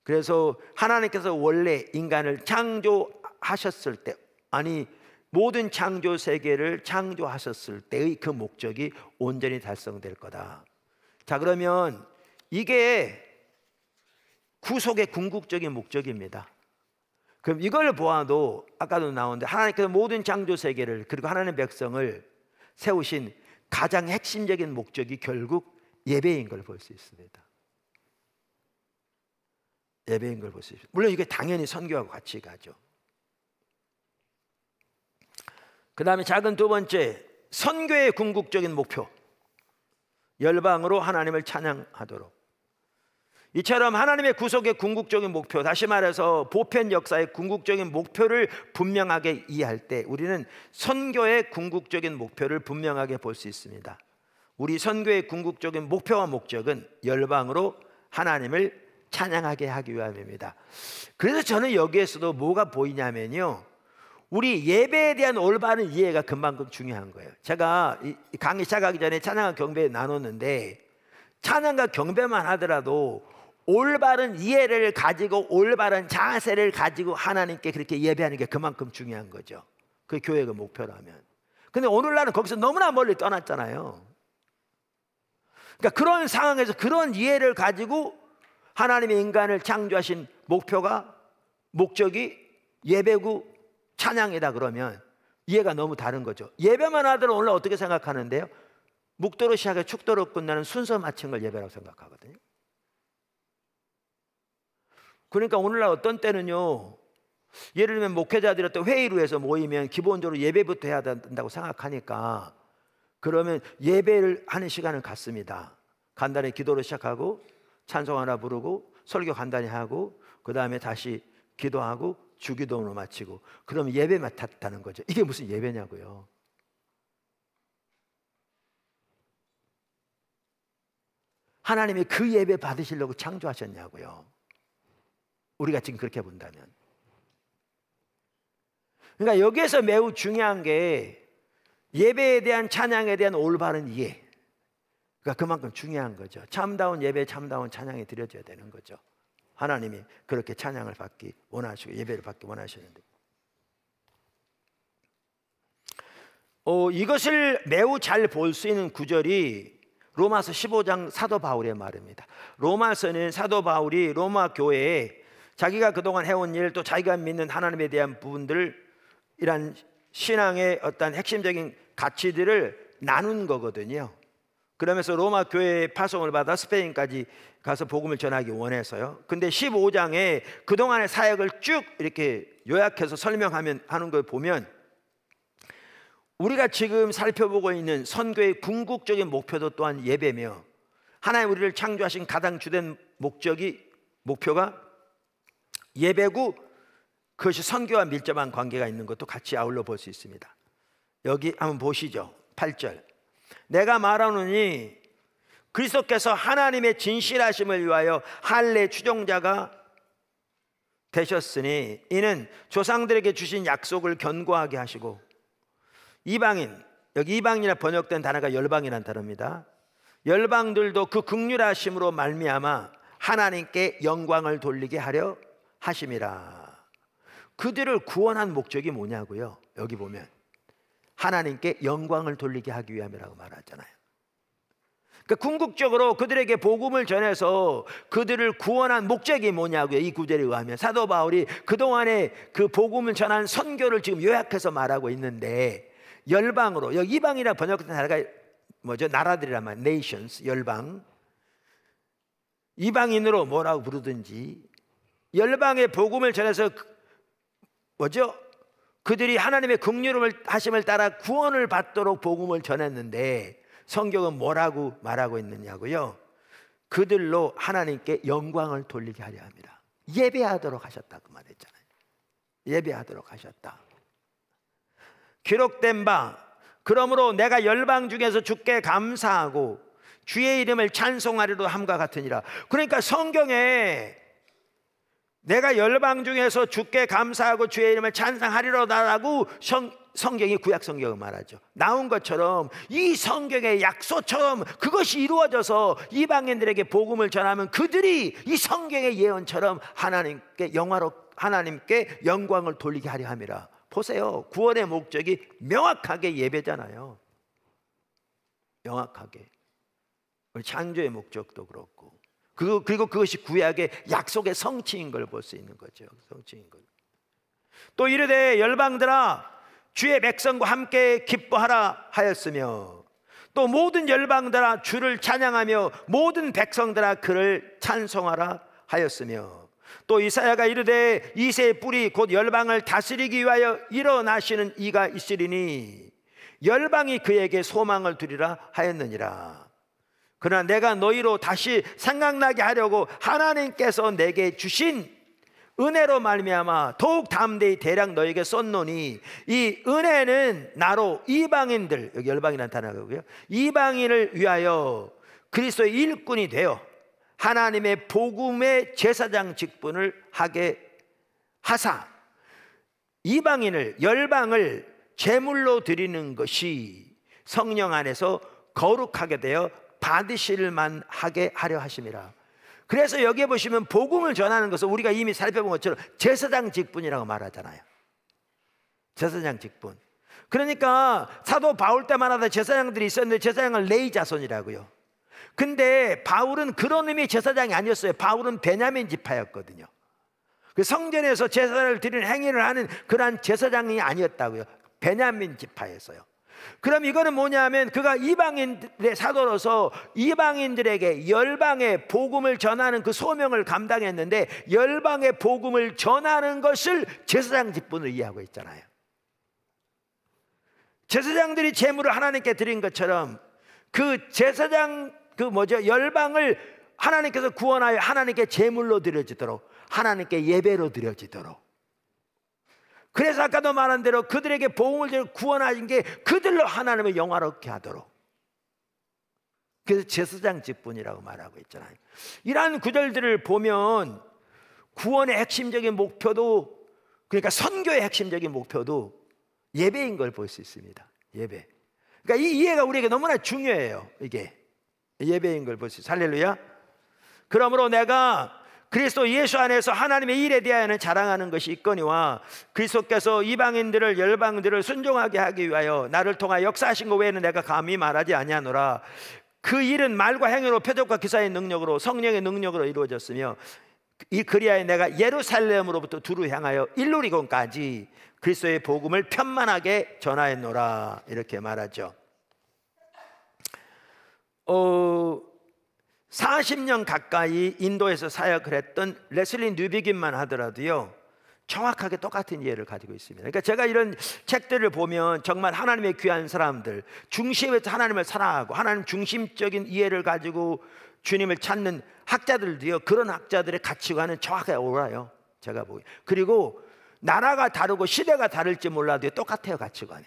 그래서 하나님께서 원래 인간을 창조하셨을 때, 아니 모든 창조 세계를 창조하셨을 때의 그 목적이 온전히 달성될 거다. 자, 그러면 이게 구속의 궁극적인 목적입니다. 그럼 이걸 보아도 아까도 나오는데 하나님께서 모든 창조 세계를 그리고 하나님의 백성을 세우신 가장 핵심적인 목적이 결국 예배인 걸 볼 수 있습니다. 예배인 걸 볼 수 있습니다. 물론 이게 당연히 선교하고 같이 가죠. 그 다음에 작은 두 번째, 선교의 궁극적인 목표, 열방으로 하나님을 찬양하도록. 이처럼 하나님의 구속의 궁극적인 목표, 다시 말해서 보편 역사의 궁극적인 목표를 분명하게 이해할 때 우리는 선교의 궁극적인 목표를 분명하게 볼 수 있습니다. 우리 선교의 궁극적인 목표와 목적은 열방으로 하나님을 찬양하게 하기 위함입니다. 그래서 저는 여기에서도 뭐가 보이냐면요, 우리 예배에 대한 올바른 이해가 그만큼 중요한 거예요. 제가 이 강의 시작하기 전에 찬양과 경배 나눴는데, 찬양과 경배만 하더라도 올바른 이해를 가지고 올바른 자세를 가지고 하나님께 그렇게 예배하는 게 그만큼 중요한 거죠. 그 교회의 목표라면. 근데 오늘날은 거기서 너무나 멀리 떠났잖아요. 그러니까 그런 상황에서 그런 이해를 가지고 하나님의 인간을 창조하신 목적이 예배고 찬양이다 그러면 이해가 너무 다른 거죠. 예배만 하더라도 오늘 어떻게 생각하는데요? 묵도로 시작해 축도로 끝나는 순서 맞춘 걸 예배라고 생각하거든요. 그러니까 오늘날 어떤 때는요, 예를 들면 목회자들이 또 회의로 해서 모이면 기본적으로 예배부터 해야 된다고 생각하니까 그러면 예배를 하는 시간을 갖습니다. 간단히 기도로 시작하고 찬송 하나 부르고 설교 간단히 하고 그 다음에 다시 기도하고 주기도로 마치고 그러면 예배 맡았다는 거죠. 이게 무슨 예배냐고요. 하나님이 그 예배 받으시려고 창조하셨냐고요. 우리가 지금 그렇게 본다면. 그러니까 여기에서 매우 중요한 게 예배에 대한 찬양에 대한 올바른 이해. 그러니까 그만큼 중요한 거죠. 참다운 예배, 참다운 찬양이 드려져야 되는 거죠. 하나님이 그렇게 찬양을 받기 원하시고 예배를 받기 원하시는데, 이것을 매우 잘 볼 수 있는 구절이 로마서 15장 사도 바울의 말입니다. 로마서는 사도 바울이 로마 교회에 자기가 그동안 해온 일, 또 자기가 믿는 하나님에 대한 부분들을, 이런 신앙의 어떤 핵심적인 가치들을 나눈 거거든요. 그러면서 로마 교회의 파송을 받아 스페인까지 가서 복음을 전하기 원해서요. 근데 15장에 그동안의 사역을 쭉 이렇게 요약해서 설명하는 걸 보면, 우리가 지금 살펴보고 있는 선교의 궁극적인 목표도 또한 예배며, 하나님 우리를 창조하신 가장 주된 목표가 예배고, 그것이 선교와 밀접한 관계가 있는 것도 같이 아울러 볼 수 있습니다. 여기 한번 보시죠. 8절. 내가 말하노니 그리스도께서 하나님의 진실하심을 위하여 할례 추종자가 되셨으니, 이는 조상들에게 주신 약속을 견고하게 하시고, 이방인, 여기 이방인이라 번역된 단어가 열방이라는 단어입니다. 열방들도 그 긍휼하심으로 말미암아 하나님께 영광을 돌리게 하려 하심이라. 그들을 구원한 목적이 뭐냐고요? 여기 보면 하나님께 영광을 돌리게 하기 위함이라고 말하잖아요. 그러니까 궁극적으로 그들에게 복음을 전해서 그들을 구원한 목적이 뭐냐고요? 이 구절에 의하면 사도 바울이 그동안에 그 복음을 전한 선교를 지금 요약해서 말하고 있는데, 열방으로, 여기 이방이라 번역된 나라가 뭐죠? 나라들이란 말, nations, 열방. 이방인으로 뭐라고 부르든지 열방의 복음을 전해서 뭐죠? 그들이 하나님의 긍휼하심을 따라 구원을 받도록 복음을 전했는데, 성경은 뭐라고 말하고 있느냐고요? 그들로 하나님께 영광을 돌리게 하려 합니다. 예배하도록 하셨다 그 말했잖아요. 예배하도록 하셨다. 기록된 바, 그러므로 내가 열방 중에서 주께 감사하고 주의 이름을 찬송하리로 함과 같으니라. 그러니까 성경에 내가 열방 중에서 주께 감사하고 주의 이름을 찬송하리로다라고 성경이 구약 성경을 말하죠. 나온 것처럼 이 성경의 약소처럼 그것이 이루어져서 이방인들에게 복음을 전하면 그들이 이 성경의 예언처럼 하나님께 영광을 돌리게 하려 함이라. 보세요. 구원의 목적이 명확하게 예배잖아요. 명확하게. 우리 창조의 목적도 그렇고, 그리고 그것이 구약의 약속의 성취인 걸 볼 수 있는 거죠. 성취인 걸. 또 이르되 열방들아 주의 백성과 함께 기뻐하라 하였으며, 또 모든 열방들아 주를 찬양하며 모든 백성들아 그를 찬송하라 하였으며, 또 이사야가 이르되 이새의 뿔이 곧 열방을 다스리기 위하여 일어나시는 이가 있으리니 열방이 그에게 소망을 두리라 하였느니라. 그러나 내가 너희로 다시 생각나게 하려고 하나님께서 내게 주신 은혜로 말미암아 더욱 담대히 대략 너에게 썼노니, 이 은혜는 나로 이방인들, 여기 열방이라는 단어고요, 이방인을 위하여 그리스도의 일꾼이 되어 하나님의 복음의 제사장 직분을 하게 하사, 이방인을, 열방을 제물로 드리는 것이 성령 안에서 거룩하게 되어 받으실 만하게 하려 하심이라. 그래서 여기에 보시면 복음을 전하는 것은 우리가 이미 살펴본 것처럼 제사장 직분이라고 말하잖아요. 제사장 직분. 그러니까 사도 바울 때만 하다 제사장들이 있었는데 제사장을 레위 자손이라고요. 근데 바울은 그런 의미의 제사장이 아니었어요. 바울은 베냐민 지파였거든요. 그 성전에서 제사를 드리는 행위를 하는 그러한 제사장이 아니었다고요. 베냐민 지파였어요. 그럼 이거는 뭐냐면 그가 이방인들의 사도로서 이방인들에게 열방의 복음을 전하는 그 소명을 감당했는데, 열방의 복음을 전하는 것을 제사장 직분으로 이해하고 있잖아요. 제사장들이 제물을 하나님께 드린 것처럼 그 제사장 열방을 하나님께서 구원하여 하나님께 제물로 드려지도록, 하나님께 예배로 드려지도록. 그래서 아까도 말한 대로 그들에게 복음을 구원하신 게 그들로 하나님을 영화롭게 하도록. 그래서 제사장 직분이라고 말하고 있잖아요. 이러한 구절들을 보면 구원의 핵심적인 목표도, 그러니까 선교의 핵심적인 목표도 예배인 걸 볼 수 있습니다. 예배. 그러니까 이 이해가 우리에게 너무나 중요해요. 이게 예배인 걸 볼 수 있어요. 할렐루야. 그러므로 내가 그리스도 예수 안에서 하나님의 일에 대하여는 자랑하는 것이 있거니와, 그리스도께서 이방인들을, 열방들을 순종하게 하기 위하여 나를 통하여 역사하신 것 외에는 내가 감히 말하지 아니하노라. 그 일은 말과 행위로 표적과 기사의 능력으로 성령의 능력으로 이루어졌으며 이 그리하여 내가 예루살렘으로부터 두루 향하여 일루리곤까지 그리스도의 복음을 편만하게 전하였노라 이렇게 말하죠. 40년 가까이 인도에서 사역을 했던 레슬리 뉴비긴만 하더라도요 정확하게 똑같은 이해를 가지고 있습니다. 그러니까 제가 이런 책들을 보면 정말 하나님의 귀한 사람들, 중심에서 하나님을 사랑하고 하나님 중심적인 이해를 가지고 주님을 찾는 학자들도요 그런 학자들의 가치관은 정확하게 옳아요. 제가 보기. 그리고 나라가 다르고 시대가 다를지 몰라도 똑같아요. 가치관이.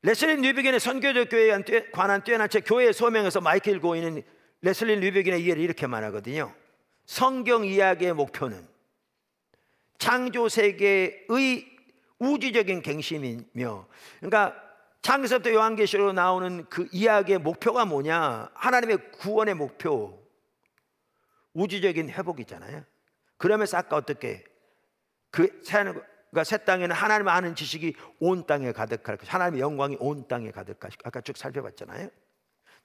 레슬리 뉴비긴의 선교적 교회에 관한 뛰어난 책 교회의 소명에서 마이클 고인은 레슬리 뉴비긴의 이해를 이렇게 말하거든요. 성경 이야기의 목표는 창조 세계의 우주적인 갱신이며, 그러니까 창세부터 요한계시록으로 나오는 그 이야기의 목표가 뭐냐? 하나님의 구원의 목표, 우주적인 회복이잖아요. 그러면서 아까 어떻게 새 땅에는 하나님을 아는 지식이 온 땅에 가득할 것이고 하나님의 영광이 온 땅에 가득할 것이고 아까 쭉 살펴봤잖아요.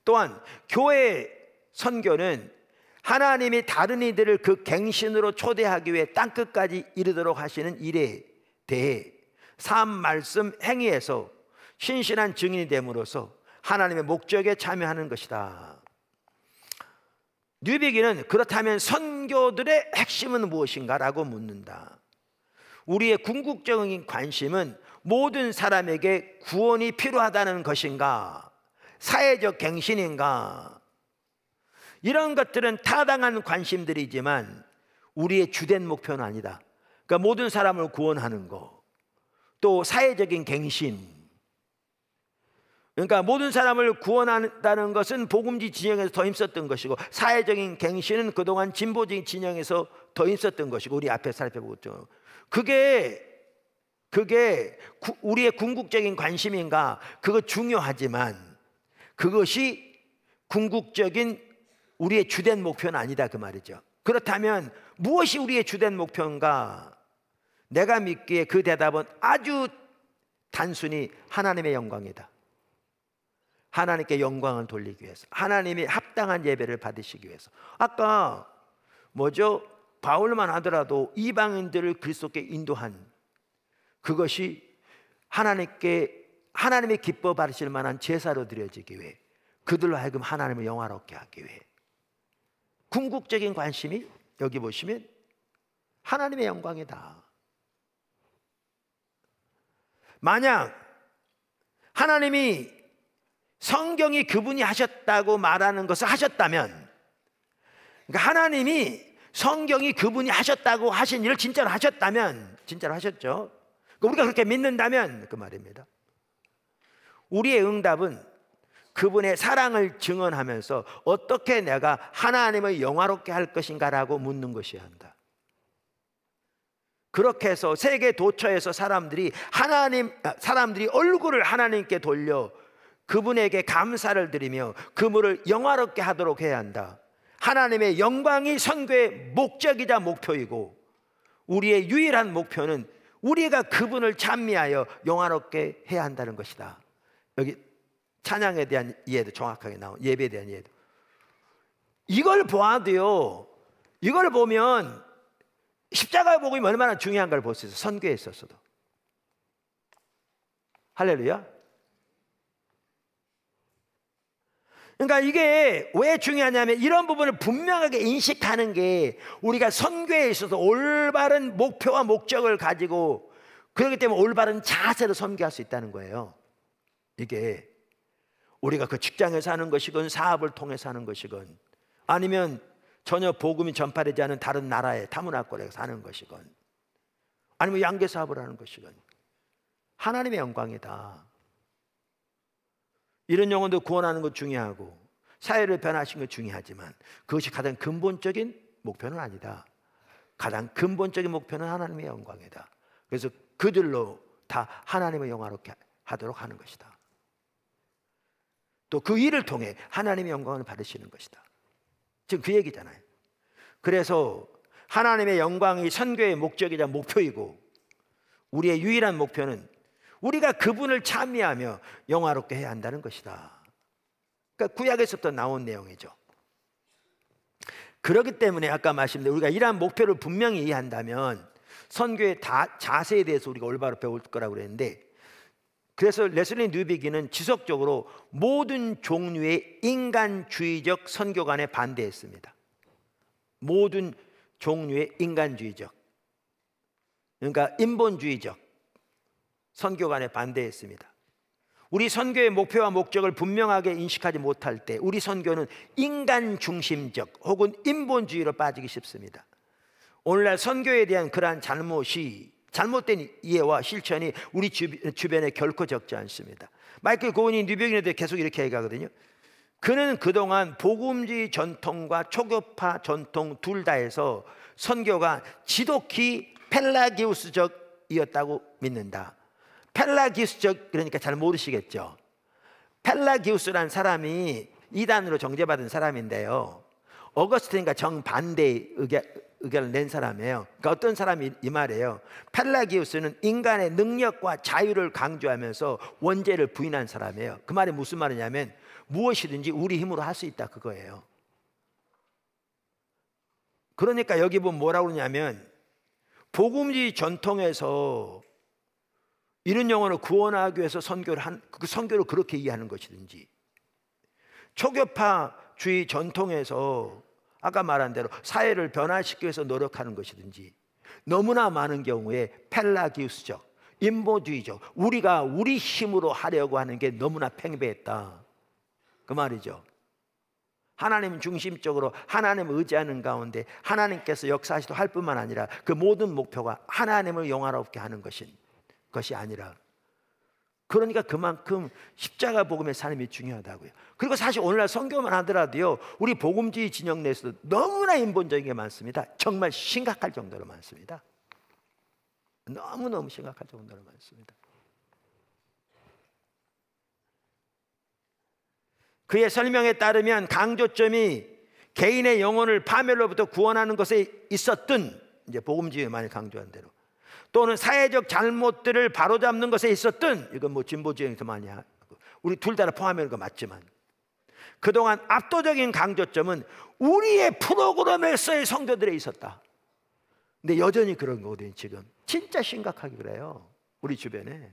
또한 교회의 선교는 하나님이 다른 이들을 그 갱신으로 초대하기 위해 땅끝까지 이르도록 하시는 일에 대해 삶, 말씀, 행위에서 신실한 증인이 됨으로써 하나님의 목적에 참여하는 것이다. 뉴비긴은 그렇다면 선교들의 핵심은 무엇인가 라고 묻는다. 우리의 궁극적인 관심은 모든 사람에게 구원이 필요하다는 것인가, 사회적 갱신인가, 이런 것들은 타당한 관심들이지만 우리의 주된 목표는 아니다. 그러니까 모든 사람을 구원하는 거, 또 사회적인 갱신, 그러니까 모든 사람을 구원한다는 것은 복음지 진영에서 더 힘썼던 것이고 사회적인 갱신은 그동안 진보적인 진영에서 더 힘썼던 것이고 우리 앞에 살펴보죠. 그게 우리의 궁극적인 관심인가? 그거 중요하지만 그것이 궁극적인 우리의 주된 목표는 아니다 그 말이죠. 그렇다면 무엇이 우리의 주된 목표인가? 내가 믿기에 그 대답은 아주 단순히 하나님의 영광이다. 하나님께 영광을 돌리기 위해서, 하나님이 합당한 예배를 받으시기 위해서. 아까 뭐죠? 바울만 하더라도 이방인들을 그리스도께 인도한 그것이 하나님의 기뻐 받으실 만한 제사로 드려지기 위해, 그들로 하여금 하나님을 영화롭게 하기 위해. 궁극적인 관심이 여기 보시면 하나님의 영광이다. 만약 하나님이 성경이 그분이 하셨다고 말하는 것을 하셨다면, 그러니까 하나님이 성경이 그분이 하셨다고 하신 일을 진짜로 하셨다면, 진짜로 하셨죠. 우리가 그렇게 믿는다면 그 말입니다. 우리의 응답은 그분의 사랑을 증언하면서 어떻게 내가 하나님을 영화롭게 할 것인가라고 묻는 것이어야 한다. 그렇게 해서 세계 도처에서 사람들이 얼굴을 하나님께 돌려 그분에게 감사를 드리며 그분을 영화롭게 하도록 해야 한다. 하나님의 영광이 선교의 목적이자 목표이고 우리의 유일한 목표는 우리가 그분을 찬미하여 영화롭게 해야 한다는 것이다. 여기 찬양에 대한 이해도 정확하게 나온, 예배에 대한 이해도. 이걸 보아도요, 이걸 보면 십자가 복음이 얼마나 중요한 걸 볼 수 있어요. 선교에 있어서도. 할렐루야. 그러니까 이게 왜 중요하냐면 이런 부분을 분명하게 인식하는 게 우리가 선교에 있어서 올바른 목표와 목적을 가지고, 그렇기 때문에 올바른 자세로 선교할 수 있다는 거예요. 이게 우리가 그 직장에서 하는 것이건 사업을 통해서 하는 것이건 아니면 전혀 복음이 전파되지 않은 다른 나라의 타문화권에 사는 것이건 아니면 양계 사업을 하는 것이건 하나님의 영광이다. 이런 영혼들 구원하는 것 중요하고 사회를 변화시키는 것 중요하지만 그것이 가장 근본적인 목표는 아니다. 가장 근본적인 목표는 하나님의 영광이다. 그래서 그들로 다 하나님의 영화롭게 하도록 하는 것이다. 또 그 일을 통해 하나님의 영광을 받으시는 것이다. 지금 그 얘기잖아요. 그래서 하나님의 영광이 선교의 목적이자 목표이고 우리의 유일한 목표는 우리가 그분을 찬미하며 영화롭게 해야 한다는 것이다. 그러니까 구약에서부터 나온 내용이죠. 그렇기 때문에 아까 말씀드린 우리가 이러한 목표를 분명히 이해한다면 선교의 자세에 대해서 우리가 올바로 배울 거라고 그랬는데, 그래서 레슬리 뉴비기는 지속적으로 모든 종류의 인간주의적 선교관에 반대했습니다. 모든 종류의 인간주의적, 그러니까 인본주의적 선교관에 반대했습니다. 우리 선교의 목표와 목적을 분명하게 인식하지 못할 때 우리 선교는 인간 중심적 혹은 인본주의로 빠지기 쉽습니다. 오늘날 선교에 대한 그러한 잘못된 이해와 실천이 우리 주변에 결코 적지 않습니다. 마이클 고은이 뉴비기에 대해 계속 이렇게 얘기하거든요. 그는 그동안 복음주의 전통과 초교파 전통 둘 다에서 선교가 지독히 펠라기우스적이었다고 믿는다. 펠라기우스적, 그러니까 잘 모르시겠죠. 펠라기우스란 사람이 이단으로 정죄받은 사람인데요, 어거스틴과 정반대 의견을 낸 사람이에요. 그러니까 어떤 사람이 이 말이에요. 펠라기우스는 인간의 능력과 자유를 강조하면서 원죄를 부인한 사람이에요. 그 말이 무슨 말이냐면 무엇이든지 우리 힘으로 할 수 있다, 그거예요. 그러니까 여기 보면 뭐라고 그러냐면, 복음주의 전통에서 이런 영혼을 구원하기 위해서 그 선교를 그렇게 이해하는 것이든지, 초교파주의 전통에서 아까 말한 대로 사회를 변화시키기 위해서 노력하는 것이든지, 너무나 많은 경우에 펠라기우스적, 인본주의적, 우리가 우리 힘으로 하려고 하는 게 너무나 팽배했다, 그 말이죠. 하나님 중심적으로 하나님을 의지하는 가운데 하나님께서 역사하시도록 할 뿐만 아니라 그 모든 목표가 하나님을 영화롭게 하는 것이 아니라, 그러니까 그만큼 십자가 복음의 삶이 중요하다고요. 그리고 사실 오늘날 선교만 하더라도요, 우리 복음주의 진영 내에서도 너무나 인본적인 게 많습니다. 정말 심각할 정도로 많습니다. 너무너무 심각할 정도로 많습니다. 그의 설명에 따르면 강조점이 개인의 영혼을 파멸로부터 구원하는 것에 있었든, 이제 복음주의에 많이 강조한 대로, 또는 사회적 잘못들을 바로잡는 것에 있었든, 이건 뭐 진보주의에서 많이 하고 우리 둘 다 포함하는 거 맞지만, 그동안 압도적인 강조점은 우리의 프로그램에서의 성도들에 있었다. 근데 여전히 그런 거거든요. 지금 진짜 심각하게 그래요, 우리 주변에.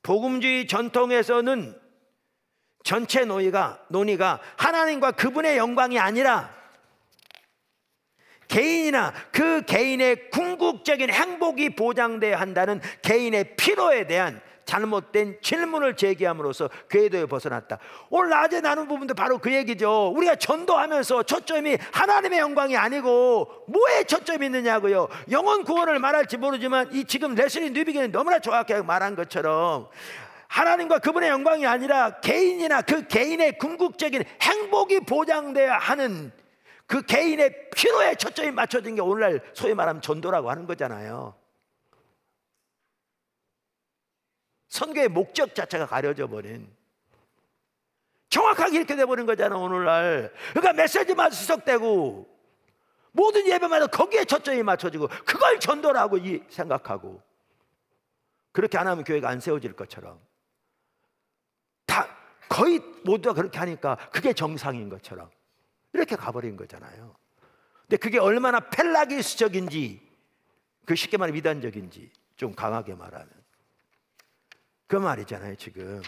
복음주의 전통에서는 전체 논의가 하나님과 그분의 영광이 아니라 개인이나 그 개인의 궁극적인 행복이 보장돼야 한다는 개인의 필요에 대한 잘못된 질문을 제기함으로써 궤도에 벗어났다. 오늘 낮에 나눈 부분도 바로 그 얘기죠. 우리가 전도하면서 초점이 하나님의 영광이 아니고 뭐에 초점이 있느냐고요. 영혼 구원을 말할지 모르지만 이 지금 레슬리 뉴비기는 너무나 정확하게 말한 것처럼 하나님과 그분의 영광이 아니라 개인이나 그 개인의 궁극적인 행복이 보장돼야 하는 그 개인의 필요에 초점이 맞춰진 게 오늘날 소위 말하면 전도라고 하는 거잖아요. 선교의 목적 자체가 가려져 버린, 정확하게 이렇게 돼버린 거잖아 오늘날. 그러니까 메시지마다 수석되고 모든 예배마다 거기에 초점이 맞춰지고 그걸 전도라고 생각하고, 그렇게 안 하면 교회가 안 세워질 것처럼, 다 거의 모두가 그렇게 하니까 그게 정상인 것처럼 이렇게 가버린 거잖아요. 근데 그게 얼마나 펠라기스적인지, 그 쉽게 말해 미단적인지, 좀 강하게 말하면 그 말이잖아요. 지금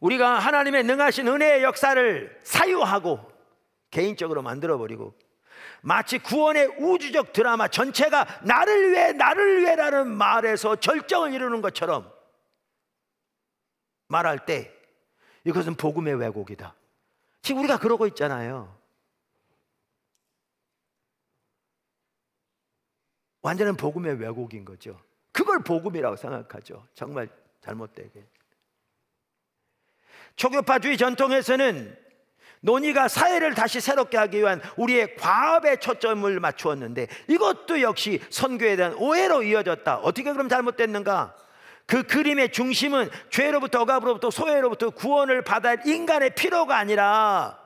우리가 하나님의 능하신 은혜의 역사를 사유하고 개인적으로 만들어버리고, 마치 구원의 우주적 드라마 전체가 나를 위해 라는 말에서 절정을 이루는 것처럼 말할 때 이것은 복음의 왜곡이다. 지금 우리가 그러고 있잖아요. 완전한 복음의 왜곡인 거죠. 그걸 복음이라고 생각하죠. 정말 잘못되게. 초교파주의 전통에서는 논의가 사회를 다시 새롭게 하기 위한 우리의 과업에 초점을 맞추었는데, 이것도 역시 선교에 대한 오해로 이어졌다. 어떻게 그럼 잘못됐는가? 그 그림의 중심은 죄로부터 억압으로부터 소외로부터 구원을 받아야 할 인간의 필요가 아니라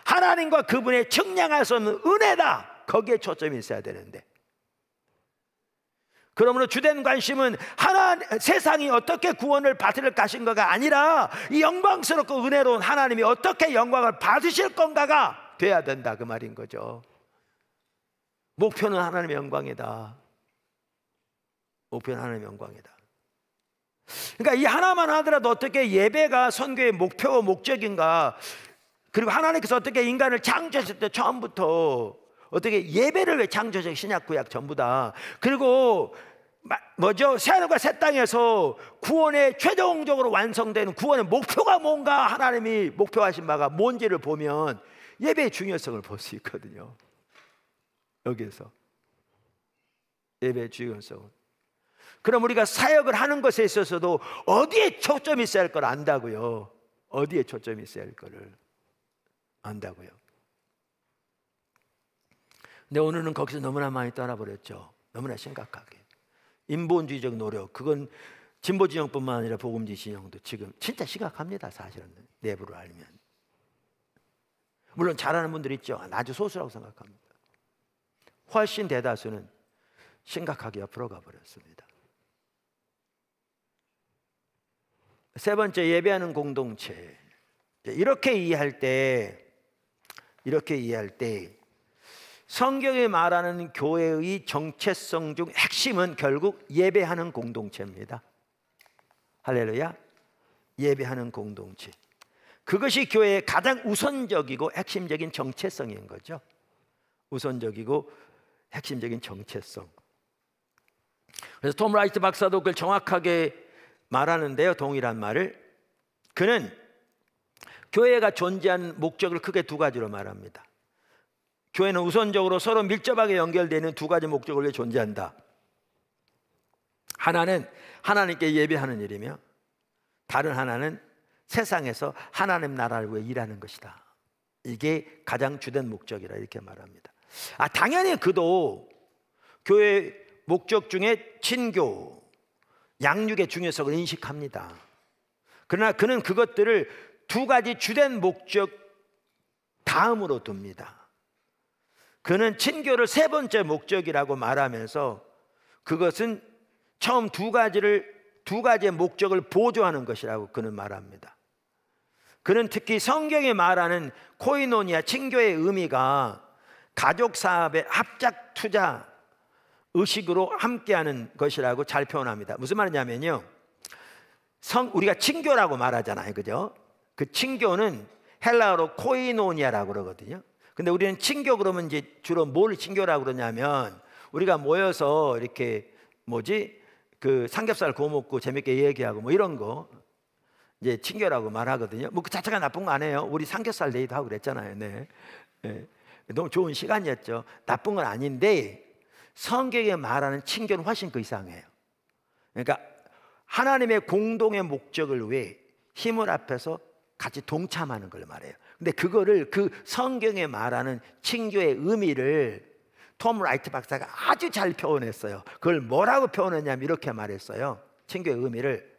하나님과 그분의 측량할 수 없는 은혜다. 거기에 초점이 있어야 되는데, 그러므로 주된 관심은 세상이 어떻게 구원을 받을 것인가가 아니라 이 영광스럽고 은혜로운 하나님이 어떻게 영광을 받으실 건가가 돼야 된다, 그 말인 거죠. 목표는 하나님의 영광이다. 목표는 하나님의 영광이다. 그러니까 이 하나만 하더라도 어떻게 예배가 선교의 목표와 목적인가, 그리고 하나님께서 어떻게 인간을 창조하실 때 처음부터 어떻게 예배를 왜 창조하셨어요? 신약 구약 전부 다. 그리고 새하늘과 새 땅에서 구원의 최종적으로 완성되는 구원의 목표가 뭔가, 하나님이 목표하신 바가 뭔지를 보면 예배의 중요성을 볼 수 있거든요. 여기에서 예배의 중요성을. 그럼 우리가 사역을 하는 것에 있어서도 어디에 초점이 있어야 할 걸 안다고요. 어디에 초점이 있어야 할 거를 안다고요. 근데 오늘은 거기서 너무나 많이 떠나버렸죠. 너무나 심각하게. 인본주의적 노력, 그건 진보 진영뿐만 아니라 복음주의 진영도 지금 진짜 심각합니다. 사실은 내부를 알면. 물론 잘하는 분들 있죠. 아주 소수라고 생각합니다. 훨씬 대다수는 심각하게 옆으로 가버렸습니다. 세 번째, 예배하는 공동체. 이렇게 이해할 때 성경이 말하는 교회의 정체성 중 핵심은 결국 예배하는 공동체입니다. 할렐루야. 예배하는 공동체, 그것이 교회의 가장 우선적이고 핵심적인 정체성인 거죠. 우선적이고 핵심적인 정체성. 그래서 톰 라이트 박사도 그걸 정확하게 말하는데요, 동일한 말을. 그는 교회가 존재하는 목적을 크게 두 가지로 말합니다. 교회는 우선적으로 서로 밀접하게 연결되는 두 가지 목적을 위해 존재한다. 하나는 하나님께 예배하는 일이며, 다른 하나는 세상에서 하나님 나라를 위해 일하는 것이다. 이게 가장 주된 목적이라 이렇게 말합니다. 당연히 그도 교회 목적 중에 친교, 양육의 중요성을 인식합니다. 그러나 그는 그것들을 두 가지 주된 목적 다음으로 둡니다. 그는 친교를 세 번째 목적이라고 말하면서 그것은 처음 두 가지의 목적을 보조하는 것이라고 그는 말합니다. 그는 특히 성경이 말하는 코이노니아, 친교의 의미가 가족 사업의 합작 투자 의식으로 함께하는 것이라고 잘 표현합니다. 무슨 말이냐면요, 우리가 친교라고 말하잖아요, 그죠? 그 친교는 헬라어로 코이노니아라고 그러거든요. 근데 우리는 친교 그러면 이제 주로 뭘 친교라고 그러냐면, 우리가 모여서 이렇게 그 삼겹살 구워 먹고 재밌게 얘기하고 뭐 이런 거 이제 친교라고 말하거든요. 뭐 그 자체가 나쁜 거 아니에요. 우리 삼겹살 데이도 하고 그랬잖아요. 네. 네. 너무 좋은 시간이었죠. 나쁜 건 아닌데 성경에 말하는 친교는 훨씬 그 이상이에요. 그러니까 하나님의 공동의 목적을 위해 힘을 합해서 같이 동참하는 걸 말해요. 근데 그거를 그 성경에 말하는 친교의 의미를 톰 라이트 박사가 아주 잘 표현했어요. 그걸 뭐라고 표현했냐면 이렇게 말했어요. 친교의 의미를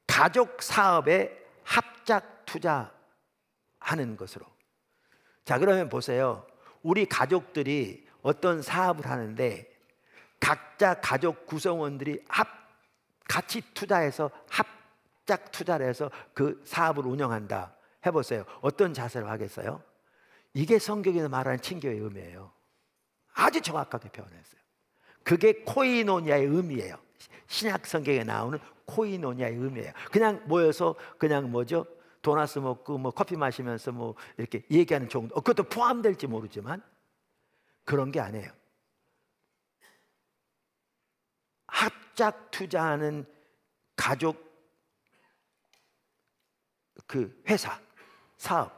가족 사업에 합작 투자하는 것으로. 자, 그러면 보세요. 우리 가족들이 어떤 사업을 하는데 각자 가족 구성원들이 같이 투자해서 합작 투자를 해서 그 사업을 운영한다. 해보세요. 어떤 자세로 하겠어요? 이게 성경에서 말하는 친교의 의미예요. 아주 정확하게 표현했어요. 그게 코이노니아의 의미예요. 신약 성경에 나오는 코이노니아의 의미예요. 그냥 모여서 그냥 도나스 먹고 뭐 커피 마시면서 뭐 이렇게 얘기하는 정도. 그것도 포함될지 모르지만 그런 게 아니에요. 합작 투자하는 가족 그 회사, 사업,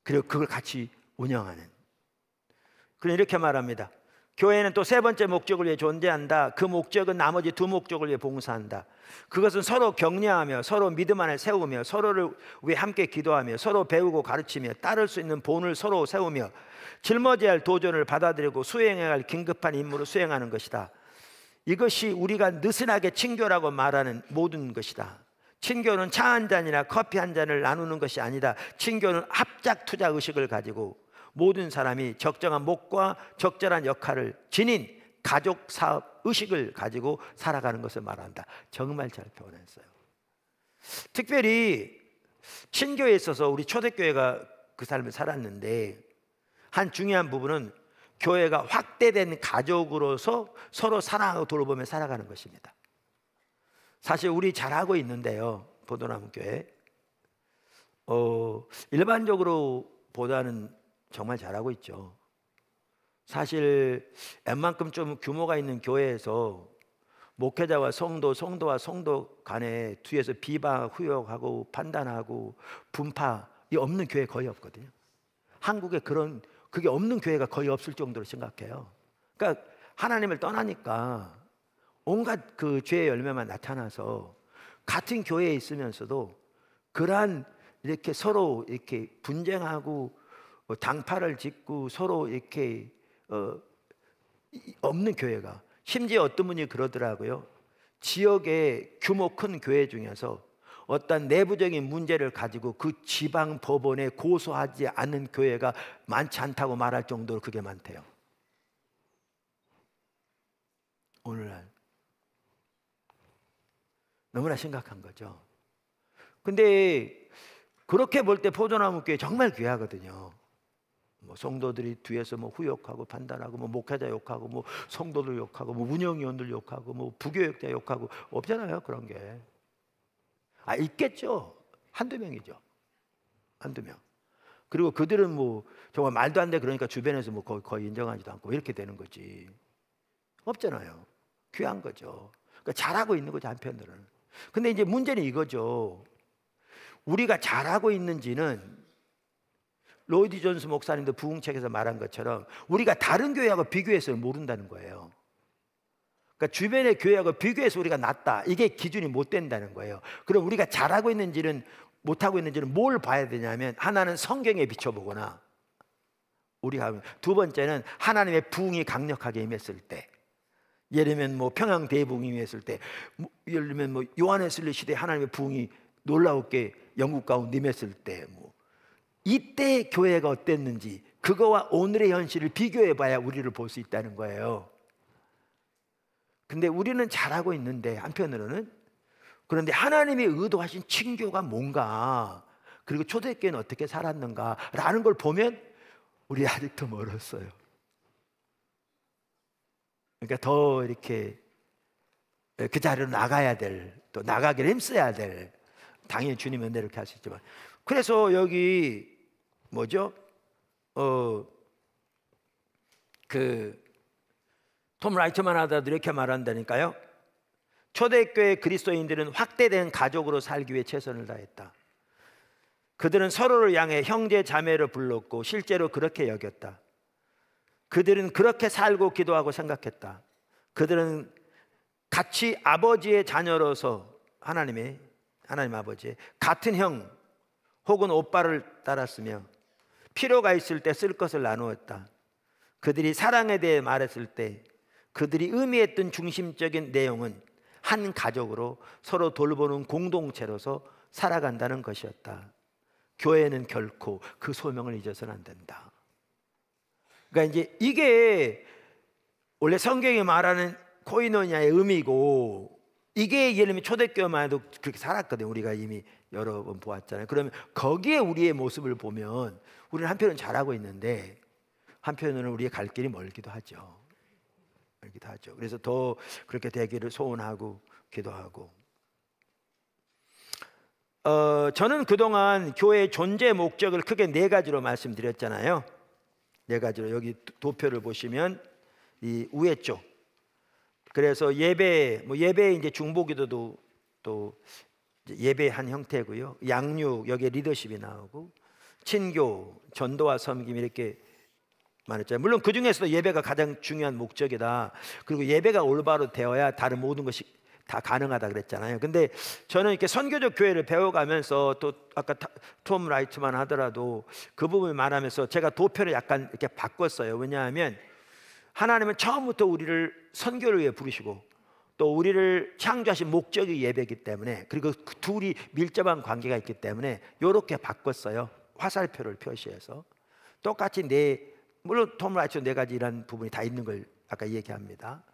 그리고 그걸 같이 운영하는. 그럼 이렇게 말합니다. 교회는 또 세 번째 목적을 위해 존재한다. 그 목적은 나머지 두 목적을 위해 봉사한다. 그것은 서로 격려하며 서로 믿음 안에 세우며 서로를 위해 함께 기도하며 서로 배우고 가르치며 따를 수 있는 본을 서로 세우며 짊어져야 할 도전을 받아들이고 수행해야 할 긴급한 임무를 수행하는 것이다. 이것이 우리가 느슨하게 친교라고 말하는 모든 것이다. 친교는 차 한 잔이나 커피 한 잔을 나누는 것이 아니다. 친교는 합작 투자 의식을 가지고 모든 사람이 적정한 목과 적절한 역할을 지닌 가족 사업 의식을 가지고 살아가는 것을 말한다. 정말 잘 표현했어요. 특별히 친교에 있어서 우리 초대교회가 그 삶을 살았는데 한 중요한 부분은 교회가 확대된 가족으로서 서로 사랑하고 돌보며 살아가는 것입니다. 사실 우리 잘하고 있는데요, 보도나무 교회 일반적으로 보다는 정말 잘하고 있죠. 사실 웬만큼 좀 규모가 있는 교회에서 목회자와 성도와 성도 간에 뒤에서 비방, 후욕하고 판단하고 분파이 없는 교회 거의 없거든요. 한국에 그게 없는 교회가 거의 없을 정도로 심각해요. 그러니까 하나님을 떠나니까 온갖 그 죄의 열매만 나타나서 같은 교회에 있으면서도 그러한 이렇게 서로 이렇게 분쟁하고 당파를 짓고 서로 이렇게 없는 교회가, 심지어 어떤 분이 그러더라고요. 지역의 규모 큰 교회 중에서 어떤 내부적인 문제를 가지고 그 지방 법원에 고소하지 않는 교회가 많지 않다고 말할 정도로 그게 많대요. 오늘날 너무나 심각한 거죠. 근데 그렇게 볼 때 포도나무 교회 정말 귀하거든요. 뭐 성도들이 뒤에서 뭐 후욕하고 판단하고 뭐 목회자 욕하고 뭐 성도들 욕하고 뭐 운영위원들 욕하고 뭐 부교육자 욕하고 없잖아요. 그런 게 있겠죠. 한두 명이죠. 한두 명. 그리고 그들은 뭐 정말 말도 안 돼 그러니까 주변에서 뭐 거의 인정하지도 않고 이렇게 되는 거지. 없잖아요. 귀한 거죠. 그러니까 잘하고 있는 거죠, 한편으로는. 근데 이제 문제는 이거죠. 우리가 잘하고 있는지는 로이드 존스 목사님도 부흥책에서 말한 것처럼 우리가 다른 교회하고 비교해서 모른다는 거예요. 그러니까 주변의 교회하고 비교해서 우리가 낫다, 이게 기준이 못 된다는 거예요. 그럼 우리가 잘하고 있는지는 못하고 있는지는 뭘 봐야 되냐면, 하나는 성경에 비춰보거나, 우리가 두 번째는 하나님의 부흥이 강력하게 임했을 때, 예를 들면 뭐 평양 대부흥이 임했을 때, 예를 들면 뭐 요한웨슬리 시대 하나님의 부흥이 놀라웠게 영국 가운데 임했을 때, 뭐 이때 교회가 어땠는지 그거와 오늘의 현실을 비교해 봐야 우리를 볼 수 있다는 거예요. 근데 우리는 잘하고 있는데 한편으로는, 그런데 하나님이 의도하신 친교가 뭔가, 그리고 초대교회는 어떻게 살았는가라는 걸 보면 우리 아직도 멀었어요. 그러니까 더 이렇게 그 자리로 나가야 될, 또 나가기를 힘써야 될, 당연히 주님은 이렇게 하시지만, 그래서 여기 뭐죠? 톰 라이트만 하다도 이렇게 말한다니까요. 초대교회 그리스도인들은 확대된 가족으로 살기 위해 최선을 다했다. 그들은 서로를 향해 형제 자매로 불렀고 실제로 그렇게 여겼다. 그들은 그렇게 살고 기도하고 생각했다. 그들은 같이 아버지의 자녀로서 하나님 아버지의 같은 형 혹은 오빠를 따랐으며 필요가 있을 때 쓸 것을 나누었다. 그들이 사랑에 대해 말했을 때 그들이 의미했던 중심적인 내용은 한 가족으로 서로 돌보는 공동체로서 살아간다는 것이었다. 교회는 결코 그 소명을 잊어서는 안 된다. 그러니까 이제 이게 원래 성경이 말하는 코이노니아의 의미고, 이게 예를 들면 초대교회만 해도 그렇게 살았거든요. 우리가 이미 여러 번 보았잖아요. 그러면 거기에 우리의 모습을 보면 우리는 한편은 잘하고 있는데 한편으로는 우리의 갈 길이 멀기도 하죠. 그래서 더 그렇게 되기를 소원하고 기도하고, 저는 그동안 교회의 존재 목적을 크게 네 가지로 말씀드렸잖아요. 네 가지로. 여기 도표를 보시면 이 우회 쪽, 그래서 예배, 예배 이제 중보기도도 또 예배 한 형태고요. 양육, 여기에 리더십이 나오고, 친교, 전도와 섬김, 이렇게 말했잖아요. 물론 그 중에서도 예배가 가장 중요한 목적이다. 그리고 예배가 올바로 되어야 다른 모든 것이 다 가능하다 그랬잖아요. 근데 저는 이렇게 선교적 교회를 배워가면서, 또 아까 톰 라이트만 하더라도 그 부분을 말하면서 제가 도표를 약간 이렇게 바꿨어요. 왜냐하면 하나님은 처음부터 우리를 선교를 위해 부르시고 또 우리를 창조하신 목적이 예배이기 때문에, 그리고 그 둘이 밀접한 관계가 있기 때문에 이렇게 바꿨어요. 화살표를 표시해서. 똑같이 물론 톰 라이트 네 가지라는 부분이 다 있는 걸 아까 얘기합니다.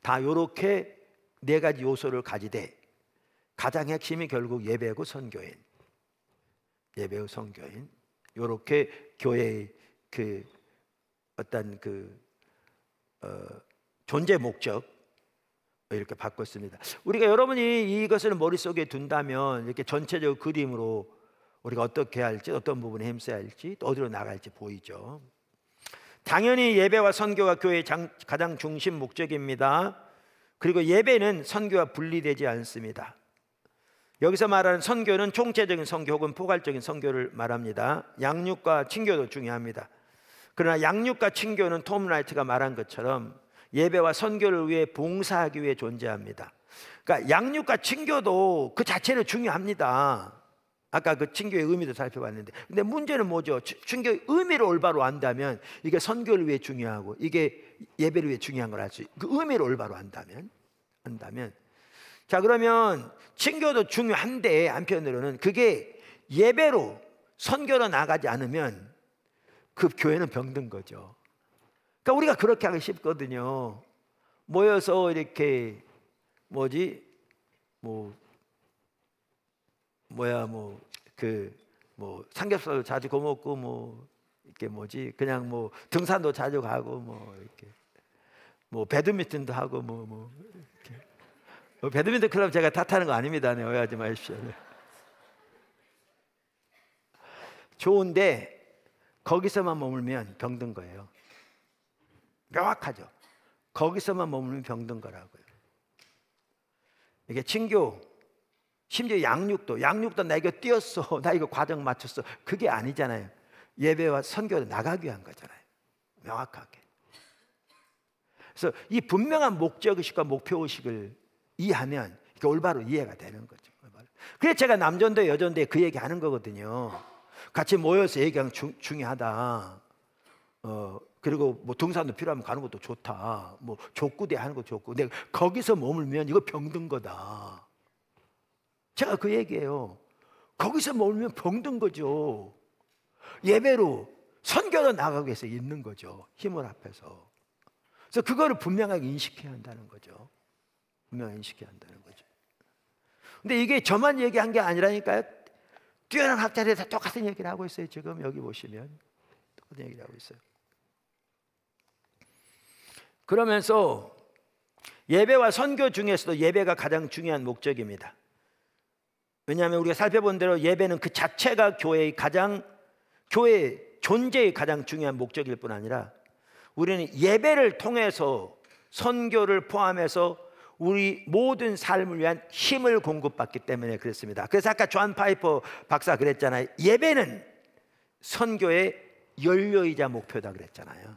다 요렇게 네 가지 요소를 가지되 가장 핵심이 결국 예배고 선교인, 예배고 선교인, 요렇게 교회의 그 어떤 존재 목적 이렇게 바꿨습니다. 우리가 여러분이 이것을 머릿속에 둔다면 이렇게 전체적 그림으로 우리가 어떻게 할지, 어떤 부분에 힘써야 할지, 또 어디로 나갈지 보이죠. 당연히 예배와 선교가 교회의 가장 중심 목적입니다. 그리고 예배는 선교와 분리되지 않습니다. 여기서 말하는 선교는 총체적인 선교 혹은 포괄적인 선교를 말합니다. 양육과 친교도 중요합니다. 그러나 양육과 친교는 톰 라이트가 말한 것처럼 예배와 선교를 위해 봉사하기 위해 존재합니다. 그러니까 양육과 친교도 그 자체는 중요합니다. 아까 그 친교의 의미도 살펴봤는데, 근데 문제는 뭐죠? 친교의 의미를 올바로 안다면 이게 선교를 위해 중요하고 이게 예배를 위해 중요한 걸 알 수 있어요. 그 의미를 올바로 안다면. 자, 그러면 친교도 중요한데 한편으로는 그게 예배로 선교로 나가지 않으면 그 교회는 병든 거죠. 그러니까 우리가 그렇게 하기 쉽거든요. 모여서 이렇게 삼겹살도 자주 거먹고 이렇게 그냥 등산도 자주 가고 이렇게 배드민턴도 하고 이렇게 배드민턴 클럽 제가 탓하는 거 아닙니다. 네, 오해하지 마십시오. 네. 좋은데 거기서만 머물면 병든 거예요. 명확하죠. 거기서만 머물면 병든 거라고요. 이게 친교, 심지어 양육도 나 이거 뛰었어, 나 이거 과정 마쳤어, 그게 아니잖아요. 예배와 선교로 나가기 위한 거잖아요. 명확하게. 그래서 이 분명한 목적의식과 목표의식을 이해하면 이게 올바로 이해가 되는 거죠. 그래서 제가 남전도회 여전도회 그 얘기하는 거거든요. 같이 모여서 얘기하면 중요하다. 그리고 등산도 필요하면 가는 것도 좋다. 족구대 하는 것도 좋고. 근데 거기서 머물면 이거 병든 거다. 제가 그 얘기예요. 거기서 머물면 병든 거죠. 예배로 선교로 나가기 위해서 있는 거죠. 힘을 합해서. 그래서 그거를 분명하게 인식해야 한다는 거죠. 분명하게 인식해야 한다는 거죠. 근데 이게 저만 얘기한 게 아니라니까요. 뛰어난 학자들이 다 똑같은 얘기를 하고 있어요. 지금 여기 보시면 똑같은 얘기를 하고 있어요. 그러면서 예배와 선교 중에서도 예배가 가장 중요한 목적입니다. 왜냐하면 우리가 살펴본 대로 예배는 그 자체가 교회의 존재의 가장 중요한 목적일 뿐 아니라 우리는 예배를 통해서 선교를 포함해서 우리 모든 삶을 위한 힘을 공급받기 때문에 그렇습니다. 그래서 아까 존 파이퍼 박사 그랬잖아요. 예배는 선교의 연료이자 목표다 그랬잖아요.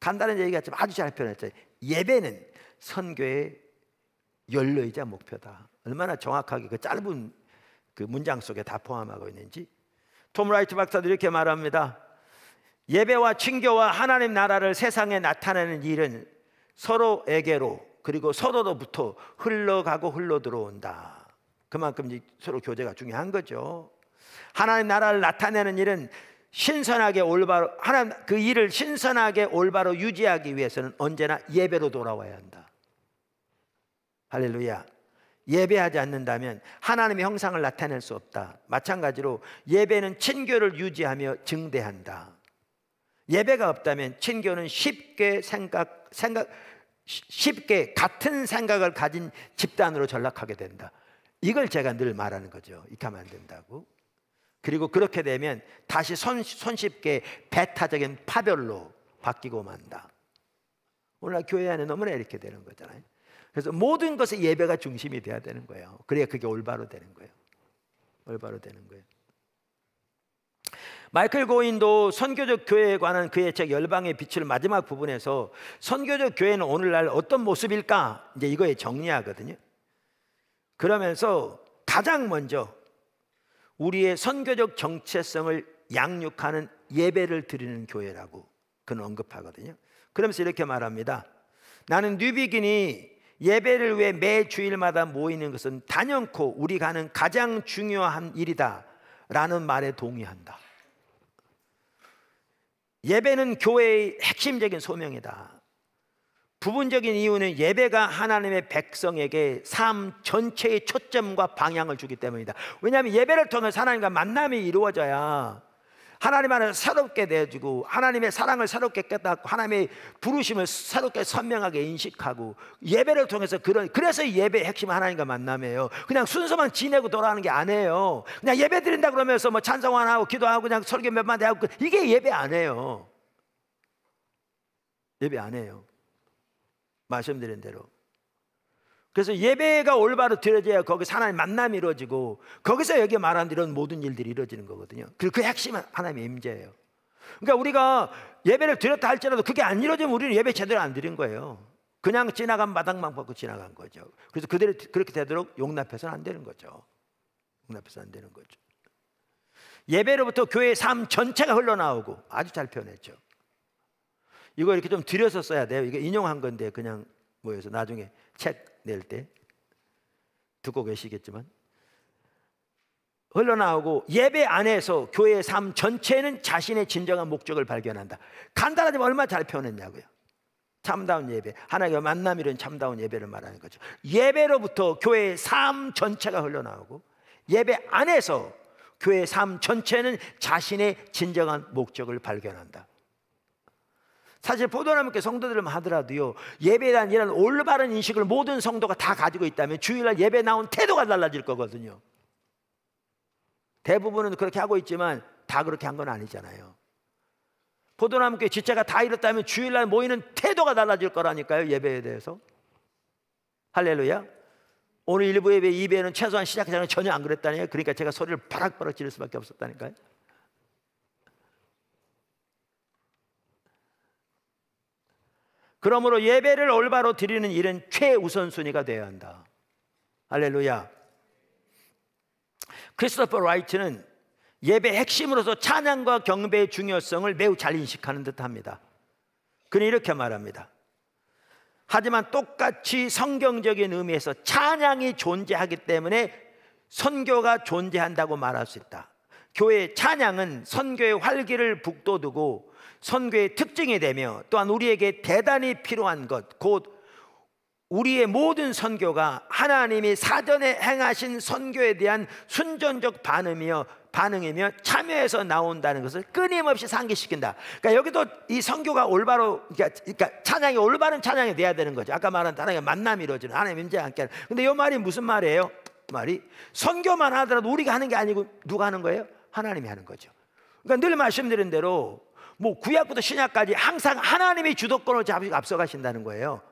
간단한 얘기 같지만 아주 잘 표현했잖아요. 예배는 선교의 연료이자 목표다. 얼마나 정확하게 그 짧은 그 문장 속에 다 포함하고 있는지. 톰 라이트 박사도 이렇게 말합니다. 예배와 친교와 하나님 나라를 세상에 나타내는 일은 서로에게로 그리고 서로로부터 흘러가고 흘러들어온다. 그만큼 서로 교제가 중요한 거죠. 하나님 나라를 나타내는 일은 신선하게 올바로 그 일을 신선하게 올바로 유지하기 위해서는 언제나 예배로 돌아와야 한다. 할렐루야. 예배하지 않는다면 하나님의 형상을 나타낼 수 없다. 마찬가지로 예배는 친교를 유지하며 증대한다. 예배가 없다면 친교는 쉽게 같은 생각을 가진 집단으로 전락하게 된다. 이걸 제가 늘 말하는 거죠. 이렇게 하면 안 된다고. 그리고 그렇게 되면 다시 손쉽게 배타적인 파별로 바뀌고 만다. 오늘날 교회 안에 너무나 이렇게 되는 거잖아요. 그래서 모든 것에 예배가 중심이 돼야 되는 거예요. 그래야 그게 올바로 되는 거예요. 올바로 되는 거예요. 마이클 고인도 선교적 교회에 관한 그의 책 열방의 빛을 마지막 부분에서 선교적 교회는 오늘날 어떤 모습일까? 이제 이거에 정리하거든요. 그러면서 가장 먼저 우리의 선교적 정체성을 양육하는 예배를 드리는 교회라고 그는 언급하거든요. 그러면서 이렇게 말합니다. 나는 뉴비긴이 예배를 위해 매 주일마다 모이는 것은 단연코 우리가 하는 가장 중요한 일이다 라는 말에 동의한다. 예배는 교회의 핵심적인 소명이다. 부분적인 이유는 예배가 하나님의 백성에게 삶 전체의 초점과 방향을 주기 때문이다. 왜냐하면 예배를 통해서 하나님과 만남이 이루어져야 하나님 안에서 새롭게 되어지고, 하나님의 사랑을 새롭게 깨닫고, 하나님의 부르심을 새롭게 선명하게 인식하고, 예배를 통해서 그래서 예배의 핵심은 하나님과 만남이에요. 그냥 순서만 지내고 돌아가는 게 아니에요. 그냥 예배 드린다 그러면서 뭐 찬송만 하고 기도하고 그냥 설교 몇 마디 하고, 이게 예배 아니에요. 예배 아니에요. 말씀드린 대로. 그래서 예배가 올바로 드려져야 거기서 하나님 만남이 이루어지고, 거기서 여기 말한 이런 모든 일들이 이루어지는 거거든요. 그리고 그 핵심은 하나님의 임재예요. 그러니까 우리가 예배를 드렸다 할지라도 그게 안 이루어지면 우리는 예배 제대로 안 드린 거예요. 그냥 지나간 마당만 받고 지나간 거죠. 그래서 그대로 그렇게 되도록 용납해서는 안 되는 거죠. 용납해서는 안 되는 거죠. 예배로부터 교회의 삶 전체가 흘러나오고, 아주 잘 표현했죠. 이거 이렇게 좀 들여서 써야 돼요. 이게 인용한 건데 그냥 모여서 나중에 책 낼 때 듣고 계시겠지만, 흘러나오고 예배 안에서 교회의 삶 전체는 자신의 진정한 목적을 발견한다. 간단하지만 얼마나 잘 표현했냐고요. 참다운 예배, 하나님과 만남이 이런 참다운 예배를 말하는 거죠. 예배로부터 교회의 삶 전체가 흘러나오고, 예배 안에서 교회의 삶 전체는 자신의 진정한 목적을 발견한다. 사실 포도나무교회 성도들만 하더라도요, 예배에 대한 이런 올바른 인식을 모든 성도가 다 가지고 있다면 주일날 예배 나온 태도가 달라질 거거든요. 대부분은 그렇게 하고 있지만 다 그렇게 한 건 아니잖아요. 포도나무교회 지체가 다 이렇다면 주일날 모이는 태도가 달라질 거라니까요. 예배에 대해서. 할렐루야. 오늘 일부 예배 2배는 최소한 시작하기 전에 전혀 안 그랬다니까요. 그러니까 제가 소리를 바락바락 지를 수밖에 없었다니까요. 그러므로 예배를 올바로 드리는 일은 최우선순위가 되어야 한다. 할렐루야. 크리스토퍼 라이트는 예배 핵심으로서 찬양과 경배의 중요성을 매우 잘 인식하는 듯합니다. 그는 이렇게 말합니다. 하지만 똑같이 성경적인 의미에서 찬양이 존재하기 때문에 선교가 존재한다고 말할 수 있다. 교회의 찬양은 선교의 활기를 북돋우고 선교의 특징이 되며, 또한 우리에게 대단히 필요한 것, 곧 우리의 모든 선교가 하나님이 사전에 행하신 선교에 대한 순전적 반응이며 참여해서 나온다는 것을 끊임없이 상기시킨다. 그러니까 여기도 이 선교가 올바로, 그러니까 찬양이 올바른 찬양이 돼야 되는 거죠. 아까 말한 하나님의 만남이 이루어지는, 하나님 임재와 함께 하는. 근데 이 말이 무슨 말이에요? 말이 선교만 하더라도 우리가 하는 게 아니고 누가 하는 거예요? 하나님이 하는 거죠. 그러니까 늘 말씀드린 대로 뭐 구약부터 신약까지 항상 하나님이 주도권을 잡으시고 앞서가신다는 거예요.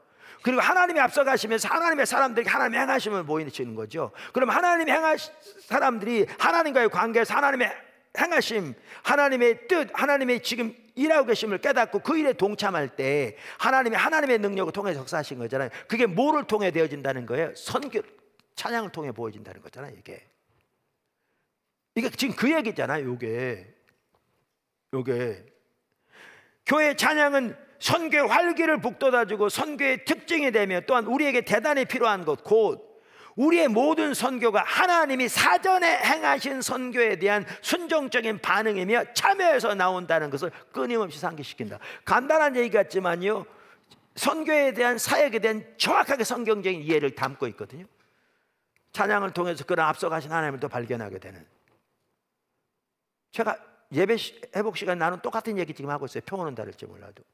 그리고 하나님이 앞서가시면서 하나님의 사람들에게 하나님의 행하심을 보이시는 거죠. 그럼 하나님의 행하신 사람들이 하나님과의 관계에서 하나님의 행하심, 하나님의 뜻, 하나님의 지금 일하고 계심을 깨닫고 그 일에 동참할 때 하나님의 능력을 통해 역사하신 거잖아요. 그게 뭐를 통해 되어진다는 거예요? 선교, 찬양을 통해 보여진다는 거잖아요. 이게 지금 그 얘기잖아요. 요게 교회 찬양은 선교의 활기를 북돋아주고 선교의 특징이 되며, 또한 우리에게 대단히 필요한 것, 곧 우리의 모든 선교가 하나님이 사전에 행하신 선교에 대한 순종적인 반응이며 참여해서 나온다는 것을 끊임없이 상기시킨다. 간단한 얘기 같지만요, 선교에 대한 사역에 대한 정확하게 성경적인 이해를 담고 있거든요. 찬양을 통해서 그런 앞서가신 하나님을 또 발견하게 되는. 제가 예배 회복 시간 나는 똑같은 얘기 지금 하고 있어요. 평온은 다를지 몰라도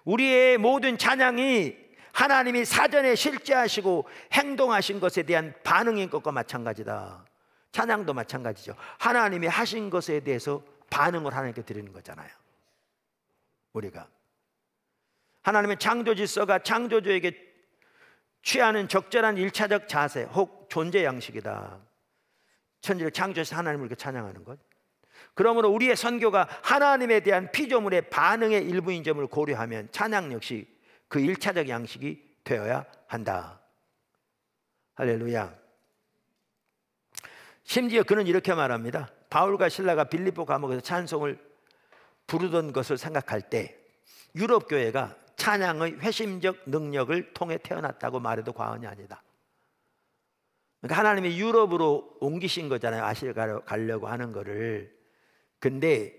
우리의 모든 찬양이 하나님이 사전에 실제하시고 행동하신 것에 대한 반응인 것과 마찬가지다. 찬양도 마찬가지죠. 하나님이 하신 것에 대해서 반응을 하나님께 드리는 거잖아요. 우리가 하나님의 창조 질서가 창조주에게 취하는 적절한 일차적 자세 혹 존재 양식이다. 천지를 창조해서 하나님을 이렇게 찬양하는 것. 그러므로 우리의 선교가 하나님에 대한 피조물의 반응의 일부인 점을 고려하면 찬양 역시 그 1차적 양식이 되어야 한다. 할렐루야. 심지어 그는 이렇게 말합니다. 바울과 실라가 빌립보 감옥에서 찬송을 부르던 것을 생각할 때 유럽 교회가 찬양의 회심적 능력을 통해 태어났다고 말해도 과언이 아니다. 그러니까 하나님이 유럽으로 옮기신 거잖아요. 아시아 가려고 하는 거를. 근데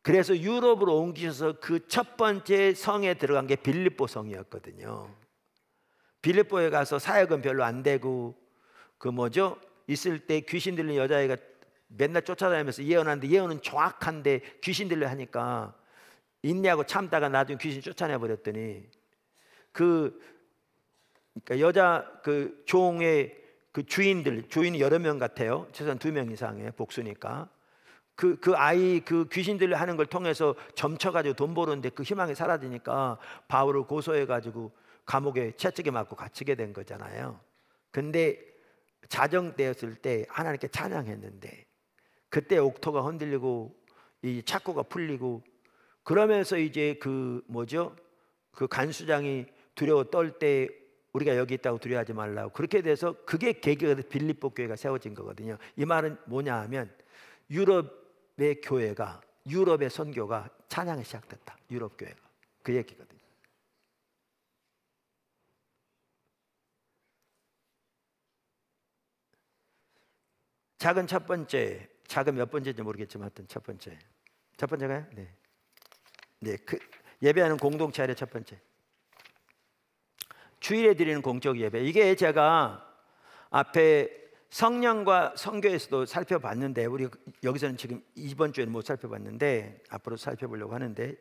그래서 유럽으로 옮기셔서 그 첫 번째 성에 들어간 게 빌립보 성이었거든요. 빌립보에 가서 사역은 별로 안 되고 그 뭐죠? 있을 때 귀신 들린 여자애가 맨날 쫓아다니면서 예언하는데 예언은 정확한데 귀신 들려 하니까 있냐고 참다가 나중에 귀신 쫓아내 버렸더니 그러니까 여자 그 종의 그 주인이 여러 명 같아요. 최소한 2명 이상의 복수니까 그 아이 그 귀신 들려 하는 걸 통해서 점쳐가지고 돈 버는데 그 희망이 사라지니까 바울을 고소해가지고 감옥에 채찍에 맞고 갇히게 된 거잖아요. 근데 자정되었을 때 하나님께 찬양했는데 그때 옥토가 흔들리고 이 착고가 풀리고 그러면서 이제 그 뭐죠? 그 간수장이 두려워 떨 때 우리가 여기 있다고 두려워하지 말라고 그렇게 돼서 그게 계기가 돼서 빌립보 교회가 세워진 거거든요. 이 말은 뭐냐 하면 유럽의 교회가 유럽의 선교가 찬양이 시작됐다. 유럽 교회가 그 얘기거든요. 작은 첫 번째, 작은 몇 번째인지 모르겠지만 하여튼 첫 번째가요? 네, 그 예배하는 공동체 첫 번째. 주일에 드리는 공적 예배. 이게 제가 앞에 성령과 성교에서도 살펴봤는데 우리 여기서는 지금 이번 주에는 못 살펴봤는데 앞으로 살펴보려고 하는데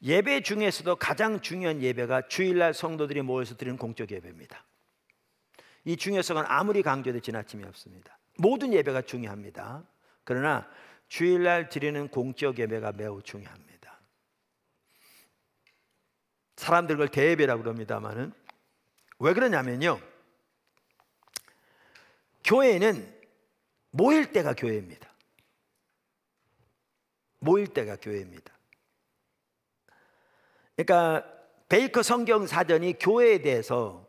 예배 중에서도 가장 중요한 예배가 주일날 성도들이 모여서 드리는 공적 예배입니다. 이 중요성은 아무리 강조해도 지나침이 없습니다. 모든 예배가 중요합니다. 그러나 주일날 드리는 공적 예배가 매우 중요합니다. 사람들 그걸 대예배라고 그럽니다만은 왜 그러냐면요, 교회는 모일 때가 교회입니다. 모일 때가 교회입니다. 그러니까 베이커 성경 사전이 교회에 대해서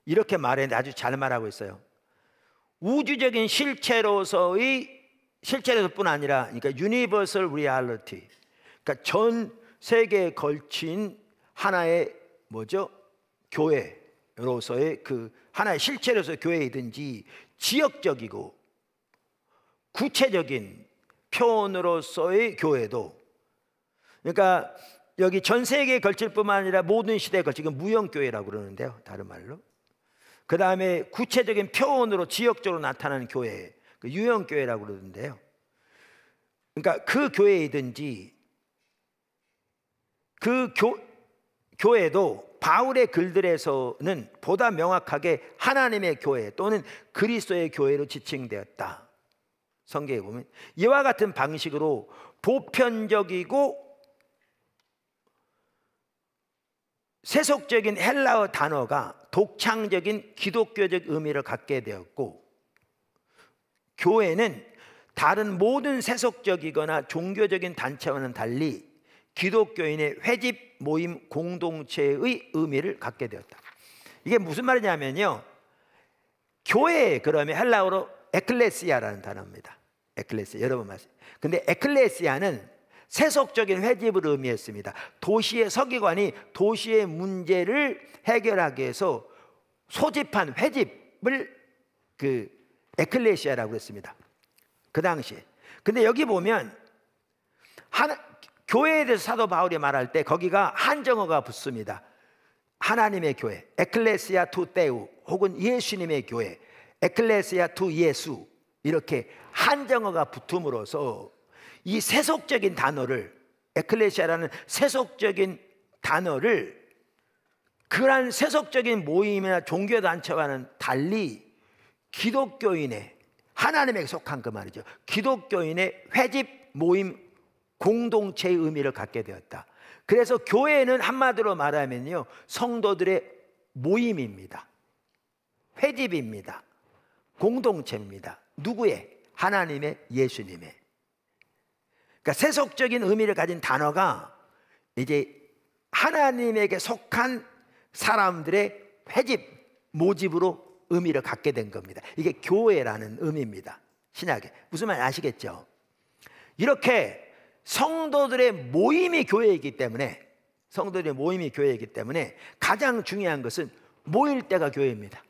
이렇게 말했는데 아주 잘 말하고 있어요. 우주적인 실체로서뿐 아니라, 그러니까 universal reality, 그러니까 전 세계에 걸친 하나의 뭐죠? 교회로서의 그 하나의 실체로서 교회이든지 지역적이고 구체적인 표현으로서의 교회도, 그러니까 여기 전 세계에 걸칠 뿐만 아니라 모든 시대에 걸친 무형교회라고 그러는데요, 다른 말로. 그 다음에 구체적인 표현으로 지역적으로 나타나는 교회, 그 유형교회라고 그러는데요. 그러니까 그 교회이든지 그 교회도 바울의 글들에서는 보다 명확하게 하나님의 교회 또는 그리스도의 교회로 지칭되었다. 성경에 보면 이와 같은 방식으로 보편적이고 세속적인 헬라어 단어가 독창적인 기독교적 의미를 갖게 되었고, 교회는 다른 모든 세속적이거나 종교적인 단체와는 달리 기독교인의 회집 모임 공동체의 의미를 갖게 되었다. 이게 무슨 말이냐면요, 교회 그러면 헬라어로 에클레시아라는 단어입니다. 에클레시아 여러 번 말씀. 근데 에클레시아는 세속적인 회집을 의미했습니다. 도시의 서기관이 도시의 문제를 해결하기 위해서 소집한 회집을 그 에클레시아라고 했습니다, 그 당시에. 근데 여기 보면 교회에 대해서 사도 바울이 말할 때 거기가 한정어가 붙습니다. 하나님의 교회, 에클레시아 투 테우, 혹은 예수님의 교회, 에클레시아 투 예수, 이렇게 한정어가 붙음으로써 이 세속적인 단어를, 에클레시아라는 세속적인 단어를 그러한 세속적인 모임이나 종교단체와는 달리 기독교인의, 하나님에게 속한 그 말이죠, 기독교인의 회집 모임 공동체의 의미를 갖게 되었다. 그래서 교회는 한마디로 말하면요, 성도들의 모임입니다. 회집입니다. 공동체입니다. 누구의? 하나님의, 예수님의. 그러니까 세속적인 의미를 가진 단어가 이제 하나님에게 속한 사람들의 회집, 모집으로 의미를 갖게 된 겁니다. 이게 교회라는 의미입니다, 신약에. 무슨 말인지 아시겠죠? 이렇게 성도들의 모임이 교회이기 때문에, 성도들의 모임이 교회이기 때문에 가장 중요한 것은 모일 때가 교회입니다.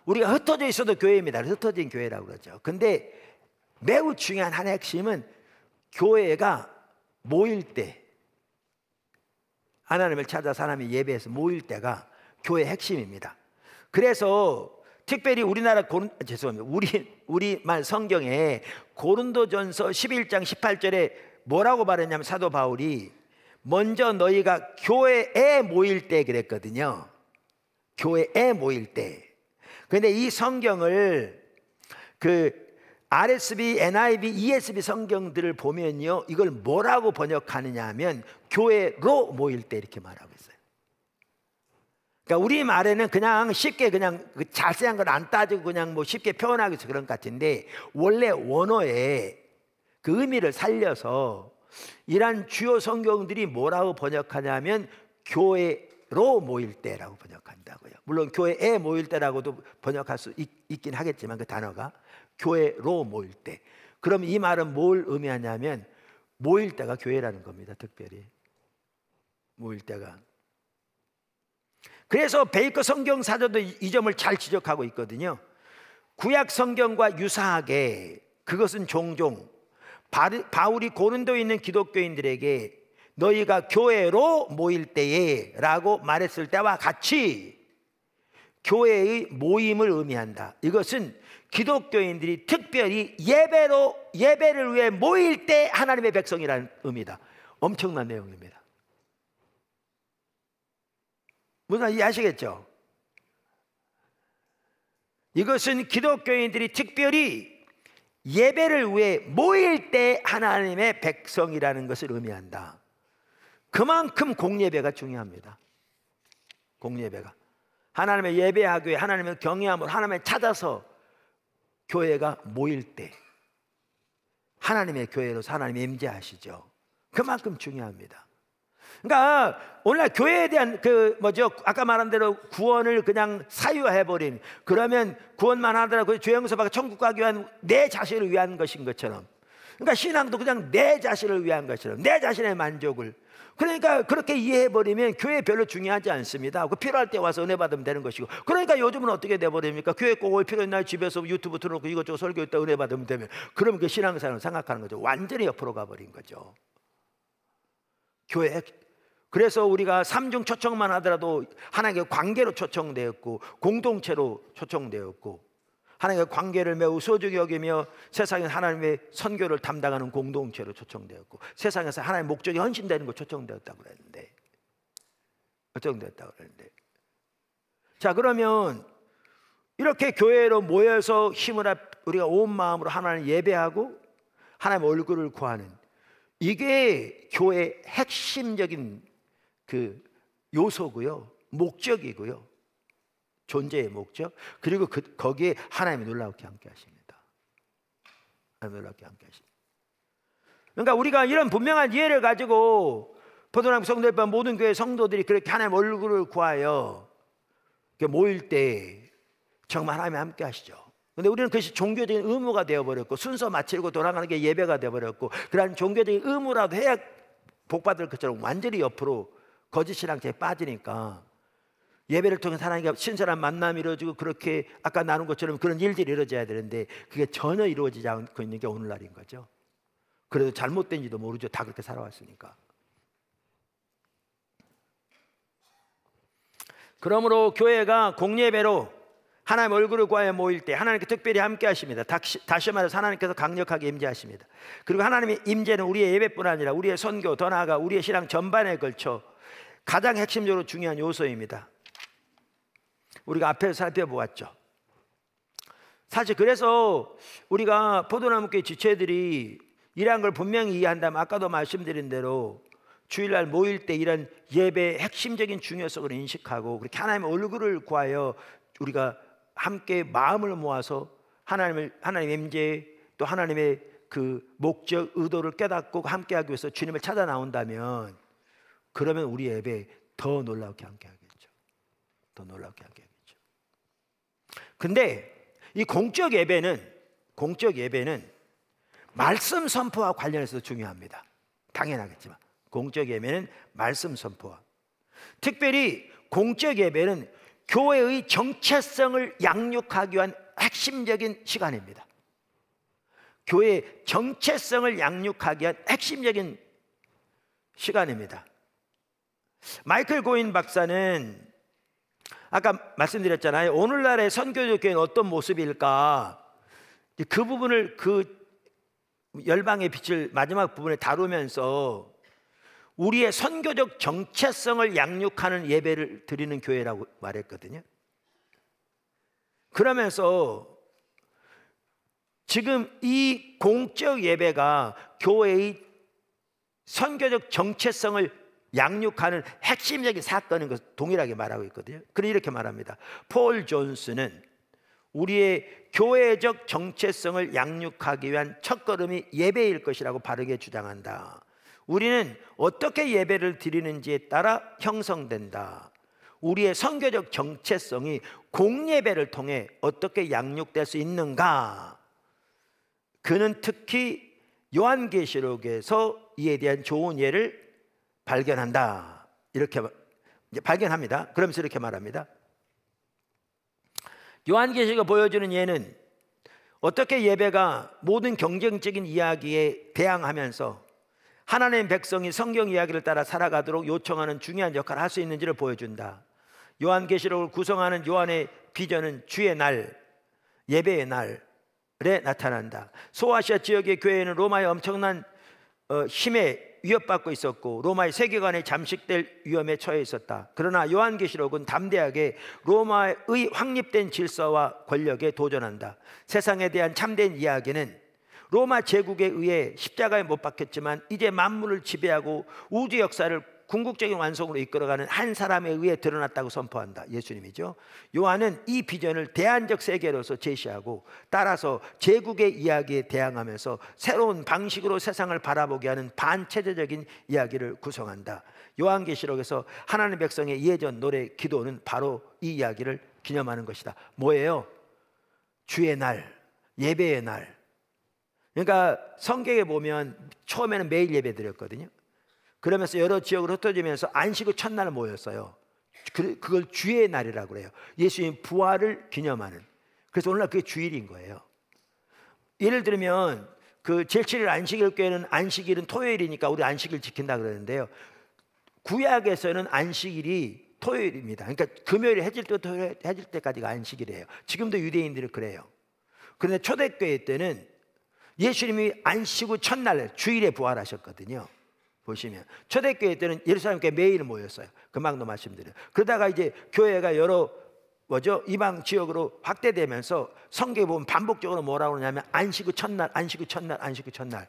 우리가 흩어져 있어도 교회입니다. 흩어진 교회라고 그러죠. 근데 매우 중요한 하나의 핵심은 교회가 모일 때, 하나님을 찾아 사람이 예배해서 모일 때가 교회의 핵심입니다. 그래서 특별히 우리말 성경에 고린도전서 11장 18절에 뭐라고 말했냐면, 사도 바울이 먼저 너희가 교회에 모일 때 그랬거든요. 교회에 모일 때. 그런데 이 성경을 RSV, NIV, ESV 성경들을 보면요, 이걸 뭐라고 번역하느냐 하면 교회로 모일 때 이렇게 말하고 있어요. 그러니까 우리 말에는 그냥 쉽게 그냥 자세한 걸 안 따지고 그냥 뭐 쉽게 표현하기 위해서 그런 것 같은데, 원래 원어에 그 의미를 살려서 이러한 주요 성경들이 뭐라고 번역하냐면 교회로 모일 때라고 번역한다고요. 물론 교회에 모일 때라고도 번역할 수 있긴 하겠지만 그 단어가 교회로 모일 때. 그럼 이 말은 뭘 의미하냐면 모일 때가 교회라는 겁니다. 특별히 모일 때가. 그래서 베이커 성경사전도 이 점을 잘 지적하고 있거든요. 구약 성경과 유사하게 그것은 종종 바울이 고린도에 있는 기독교인들에게 너희가 교회로 모일 때에 라고 말했을 때와 같이 교회의 모임을 의미한다. 이것은 기독교인들이 특별히 예배를 위해 모일 때 하나님의 백성이라는 의미다. 엄청난 내용입니다. 무슨 말인지 이해하시겠죠? 이것은 기독교인들이 특별히 예배를 위해 모일 때 하나님의 백성이라는 것을 의미한다. 그만큼 공예배가 중요합니다. 공예배가 하나님의 예배하기 위해 하나님의 경외함으로 하나님을 찾아서 교회가 모일 때 하나님의 교회로서 하나님이 임재하시죠. 그만큼 중요합니다. 그러니까 오늘날 교회에 대한 아까 말한 대로 구원을 그냥 사유화해버린, 그러면 구원만 하더라도 죄 용서받고 천국 가기 위한 내 자신을 위한 것인 것처럼, 그러니까 신앙도 그냥 내 자신을 위한 것처럼, 내 자신의 만족을, 그러니까 그렇게 이해해버리면 교회 별로 중요하지 않습니다. 그 필요할 때 와서 은혜 받으면 되는 것이고, 그러니까 요즘은 어떻게 돼버립니까? 교회 꼭 올 필요 있나요? 집에서 유튜브 틀어놓고 이것저것 설교했다 은혜 받으면 되면, 그러면 그 신앙생활을 생각하는 거죠. 완전히 옆으로 가버린 거죠. 교회. 그래서 우리가 삼중 초청만 하더라도 하나님의 관계로 초청되었고 공동체로 초청되었고, 하나님의 관계를 매우 소중히 여기며 세상에 하나님의 선교를 담당하는 공동체로 초청되었고, 세상에서 하나님의 목적이 헌신되는 거 초청되었다고 그랬는데, 자, 그러면 이렇게 교회로 모여서 힘을 합 우리가 온 마음으로 하나님을 예배하고 하나님의 얼굴을 구하는, 이게 교회의 핵심적인 그 요소고요, 목적이고요, 존재의 목적. 그리고 거기에 하나님이 놀랍게 함께 하십니다. 하나님이 놀랍게 함께 하십니다. 그러니까 우리가 이런 분명한 이해를 가지고 포도나무 성도회반 모든 교회 성도들이 그렇게 하나님 얼굴을 구하여 모일 때 정말 하나님이 함께 하시죠. 근데 우리는 그것이 종교적인 의무가 되어버렸고, 순서 마치고 돌아가는 게 예배가 되어버렸고, 그런 종교적인 의무라도 해야 복받을 것처럼 완전히 옆으로 거짓 신앙체에 빠지니까 예배를 통해서 하나님과 신선한 만남이 이루어지고, 그렇게 아까 나눈 것처럼 그런 일들이 이루어져야 되는데 그게 전혀 이루어지지 않고 있는 게 오늘날인 거죠. 그래도 잘못된지도 모르죠. 다 그렇게 살아왔으니까. 그러므로 교회가 공예배로 하나님 얼굴을 구하여 모일 때 하나님께 특별히 함께 하십니다. 다시 말해서 하나님께서 강력하게 임재하십니다. 그리고 하나님의 임재는 우리의 예배뿐 아니라 우리의 선교, 더 나아가 우리의 신앙 전반에 걸쳐 가장 핵심적으로 중요한 요소입니다. 우리가 앞에서 살펴보았죠. 사실 그래서 우리가 포도나무교회 지체들이 이러한 걸 분명히 이해한다면, 아까도 말씀드린 대로 주일날 모일 때 이런 예배의 핵심적인 중요성을 인식하고 그렇게 하나님의 얼굴을 구하여 우리가 함께 마음을 모아서 하나님의 임재, 또 하나님의 그 목적, 의도를 깨닫고 함께하기 위해서 주님을 찾아 나온다면, 그러면 우리 예배 더 놀랍게 함께하겠죠. 더 놀랍게 함께하겠죠. 근데 이 공적 예배는 말씀 선포와 관련해서 중요합니다. 당연하겠지만 공적 예배는 말씀 선포와, 특별히 공적 예배는 교회의 정체성을 양육하기 위한 핵심적인 시간입니다. 교회의 정체성을 양육하기 위한 핵심적인 시간입니다. 마이클 고인 박사는 아까 말씀드렸잖아요. 오늘날의 선교적 교회는 어떤 모습일까? 그 부분을 그 열방의 빛을 마지막 부분에 다루면서 우리의 선교적 정체성을 양육하는 예배를 드리는 교회라고 말했거든요. 그러면서 지금 이 공적 예배가 교회의 선교적 정체성을 양육하는 핵심적인 사건인 것을 동일하게 말하고 있거든요. 그래서 이렇게 말합니다. 폴 존스는 우리의 교회적 정체성을 양육하기 위한 첫걸음이 예배일 것이라고 바르게 주장한다. 우리는 어떻게 예배를 드리는지에 따라 형성된다. 우리의 선교적 정체성이 공예배를 통해 어떻게 양육될 수 있는가? 그는 특히 요한계시록에서 이에 대한 좋은 예를 발견한다. 이렇게 발견합니다. 그러면서 이렇게 말합니다. 요한계시록이 보여주는 예는 어떻게 예배가 모든 경쟁적인 이야기에 대항하면서 하나님의 백성이 성경 이야기를 따라 살아가도록 요청하는 중요한 역할을 할 수 있는지를 보여준다. 요한계시록을 구성하는 요한의 비전은 주의 날, 예배의 날에 나타난다. 소아시아 지역의 교회는 로마의 엄청난 힘에 위협받고 있었고 로마의 세계관에 잠식될 위험에 처해 있었다. 그러나 요한계시록은 담대하게 로마의 확립된 질서와 권력에 도전한다. 세상에 대한 참된 이야기는 로마 제국에 의해 십자가에 못 박혔지만 이제 만물을 지배하고 우주 역사를 궁극적인 완성으로 이끌어가는 한 사람에 의해 드러났다고 선포한다. 예수님이죠. 요한은 이 비전을 대안적 세계로서 제시하고 따라서 제국의 이야기에 대항하면서 새로운 방식으로 세상을 바라보게 하는 반체제적인 이야기를 구성한다. 요한계시록에서 하나님의 백성의 예전 노래 기도는 바로 이 이야기를 기념하는 것이다. 뭐예요? 주의 날, 예배의 날. 그러니까 성경에 보면 처음에는 매일 예배 드렸거든요. 그러면서 여러 지역으로 흩어지면서 안식 후 첫날 모였어요. 그걸 주의 날이라고 그래요. 예수님 부활을 기념하는. 그래서 오늘날 그게 주일인 거예요. 예를 들면 그 제7일 안식일 교회는 안식일은 토요일이니까 우리 안식일 지킨다 그러는데요. 구약에서는 안식일이 토요일입니다. 그러니까 금요일 해질 때부터 해질 때까지가 안식일이에요. 지금도 유대인들은 그래요. 그런데 초대교회 때는 예수님이 안식 후 첫날 주일에 부활하셨거든요. 보시면 초대교회 때는 예루살렘 교회 매일 모였어요. 금방도 말씀드려요. 그러다가 이제 교회가 여러 이방 지역으로 확대되면서 성경에 보면 반복적으로 뭐라고 그러냐면 안식 후 첫날, 안식 후 첫날, 안식 후 첫날.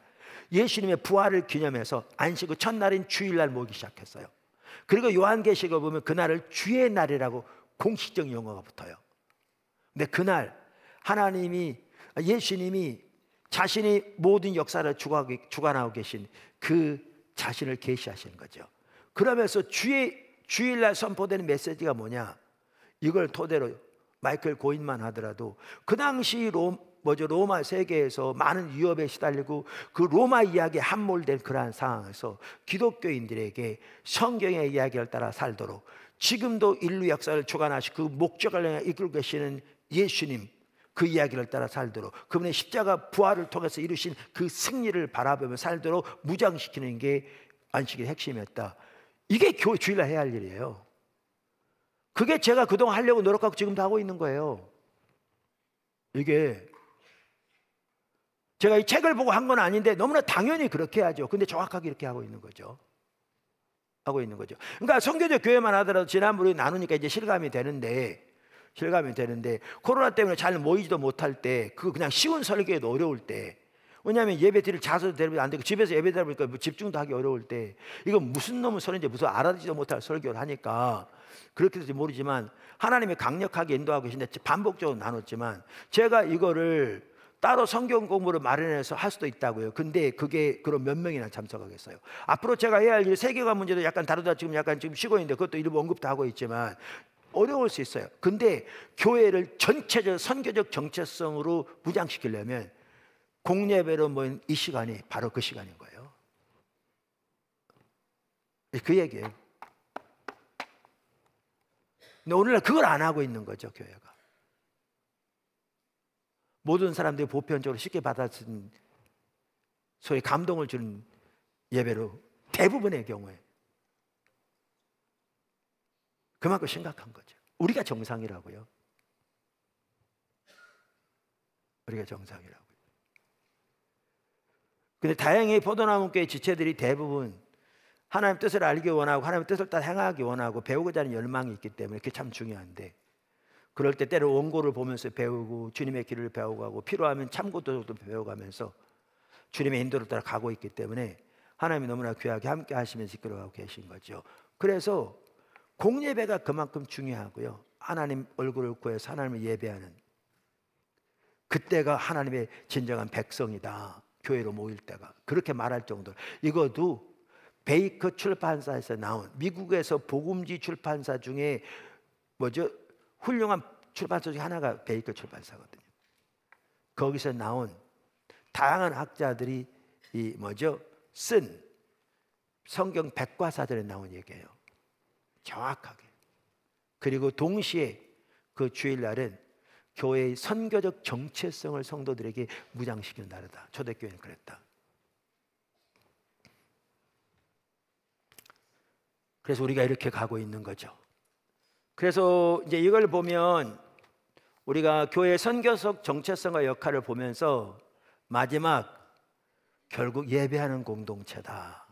예수님의 부활을 기념해서 안식 후 첫날인 주일날 모이기 시작했어요. 그리고 요한계시록을 보면 그날을 주의 날이라고 공식적 용어가 붙어요. 근데 그날 예수님이 자신이 모든 역사를 주관하고 계신 그 자신을 계시하시는 거죠. 그러면서 주일날 선포되는 메시지가 뭐냐? 이걸 토대로 마이클 고인만 하더라도 그 당시 로마 세계에서 많은 위협에 시달리고 그 로마 이야기에 함몰된 그러한 상황에서 기독교인들에게 성경의 이야기를 따라 살도록 지금도 인류 역사를 주관하시고 그 목적을 향해 이끌고 계시는 예수님 그 이야기를 따라 살도록 그분의 십자가 부활을 통해서 이루신 그 승리를 바라보며 살도록 무장시키는 게 안식일의 핵심이었다. 이게 주일날 해야 할 일이에요. 그게 제가 그동안 하려고 노력하고 지금도 하고 있는 거예요. 이게 제가 이 책을 보고 한 건 아닌데 너무나 당연히 그렇게 해야죠. 근데 정확하게 이렇게 하고 있는 거죠. 그러니까 선교적 교회만 하더라도 지난번에 나누니까 이제 실감이 되는데 코로나 때문에 잘 모이지도 못할 때 그거 그냥 쉬운 설교에도 어려울 때 왜냐하면 예배 드릴 자세도 대비 안 되고 집에서 예배 드리다 보니까 집중도 하기 어려울 때 이거 무슨 놈의 설인지 무슨 알아듣지도 못할 설교를 하니까 그렇게 될지 모르지만 하나님이 강력하게 인도하고 계신데 반복적으로 나눴지만 제가 이거를 따로 성경 공부를 마련해서 할 수도 있다고요. 근데 그게 그럼 몇 명이나 참석하겠어요? 앞으로 제가 해야 할 일 세계관 문제도 약간 다루다 지금 쉬고 있는데 그것도 일부 언급도 하고 있지만 어려울 수 있어요. 근데 교회를 전체적 선교적 정체성으로 무장시키려면 공예배로 모인 이 시간이 바로 그 시간인 거예요. 그 얘기예요. 근데 오늘날 그걸 안 하고 있는 거죠, 교회가. 모든 사람들이 보편적으로 쉽게 받아들인 소위 감동을 주는 예배로 대부분의 경우에 그만큼 심각한 거죠. 우리가 정상이라고요. 우리가 정상이라고요. 근데 다행히 포도나무교회 지체들이 대부분 하나님 뜻을 알기 원하고 하나님의 뜻을 따라 행하기 원하고 배우고자 하는 열망이 있기 때문에 그게 참 중요한데, 그럴 때 때로 원고를 보면서 배우고 주님의 길을 배워가고 필요하면 참고도도 배워가면서 주님의 인도를 따라 가고 있기 때문에 하나님이 너무나 귀하게 함께 하시면서 이끌어가고 계신 거죠. 그래서 공예배가 그만큼 중요하고요. 하나님 얼굴을 구해서 하나님을 예배하는 그때가 하나님의 진정한 백성이다. 교회로 모일 때가 그렇게 말할 정도로. 이것도 베이커 출판사에서 나온, 미국에서 복음지 출판사 중에 훌륭한 출판사 중에 하나가 베이커 출판사거든요. 거기서 나온 다양한 학자들이 쓴 성경 백과사전에 나온 얘기예요. 정확하게. 그리고 동시에 그 주일날은 교회의 선교적 정체성을 성도들에게 무장시키는 날이다. 초대교회는 그랬다. 그래서 우리가 이렇게 가고 있는 거죠. 그래서 이제 이걸 보면 우리가 교회의 선교적 정체성과 역할을 보면서 마지막 결국 예배하는 공동체다.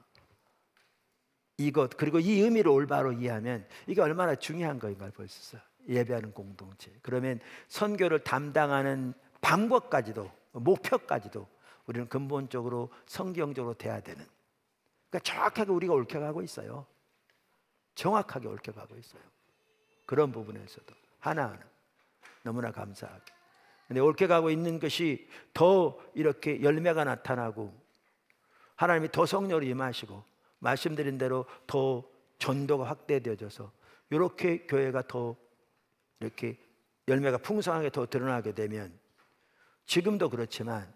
이것, 그리고 이 의미를 올바로 이해하면 이게 얼마나 중요한 거인가 볼 수 있어요. 예배하는 공동체. 그러면 선교를 담당하는 방법까지도, 목표까지도 우리는 근본적으로 성경적으로 돼야 되는, 그러니까 정확하게 우리가 옳게가고 있어요. 정확하게 옳게가고 있어요. 그런 부분에서도 하나하나 너무나 감사하게. 근데 옳게가고 있는 것이 더 이렇게 열매가 나타나고 하나님이 더 성령으로 임하시고 말씀드린 대로 더 전도가 확대되어져서 이렇게 교회가 더 이렇게 열매가 풍성하게 더 드러나게 되면, 지금도 그렇지만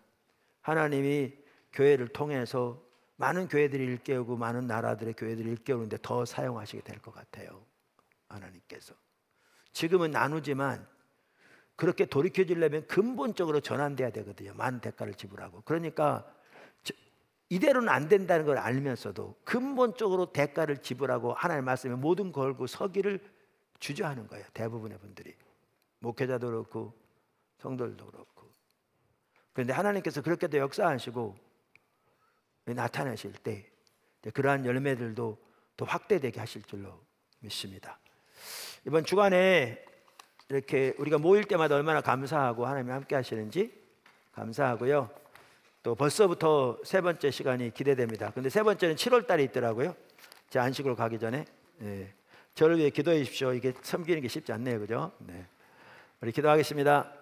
하나님이 교회를 통해서 많은 교회들이 일깨우고 많은 나라들의 교회들이 일깨우는데 더 사용하시게 될 것 같아요. 하나님께서 지금은 나누지만 그렇게 돌이켜지려면 근본적으로 전환돼야 되거든요. 많은 대가를 지불하고. 그러니까 이대로는 안 된다는 걸 알면서도 근본적으로 대가를 지불하고 하나님의 말씀에 모든 걸고 서기를 주저하는 거예요. 대부분의 분들이, 목회자도 그렇고 성도들도 그렇고. 그런데 하나님께서 그렇게도 역사하시고 나타나실 때 그러한 열매들도 더 확대되게 하실 줄로 믿습니다. 이번 주간에 이렇게 우리가 모일 때마다 얼마나 감사하고 하나님이 함께 하시는지 감사하고요. 또 벌써부터 세 번째 시간이 기대됩니다. 근데 세 번째는 7월 달에 있더라고요. 제 안식으로 가기 전에. 저를 위해 기도해 주십시오. 이게 섬기는 게 쉽지 않네요. 그죠? 우리 기도하겠습니다.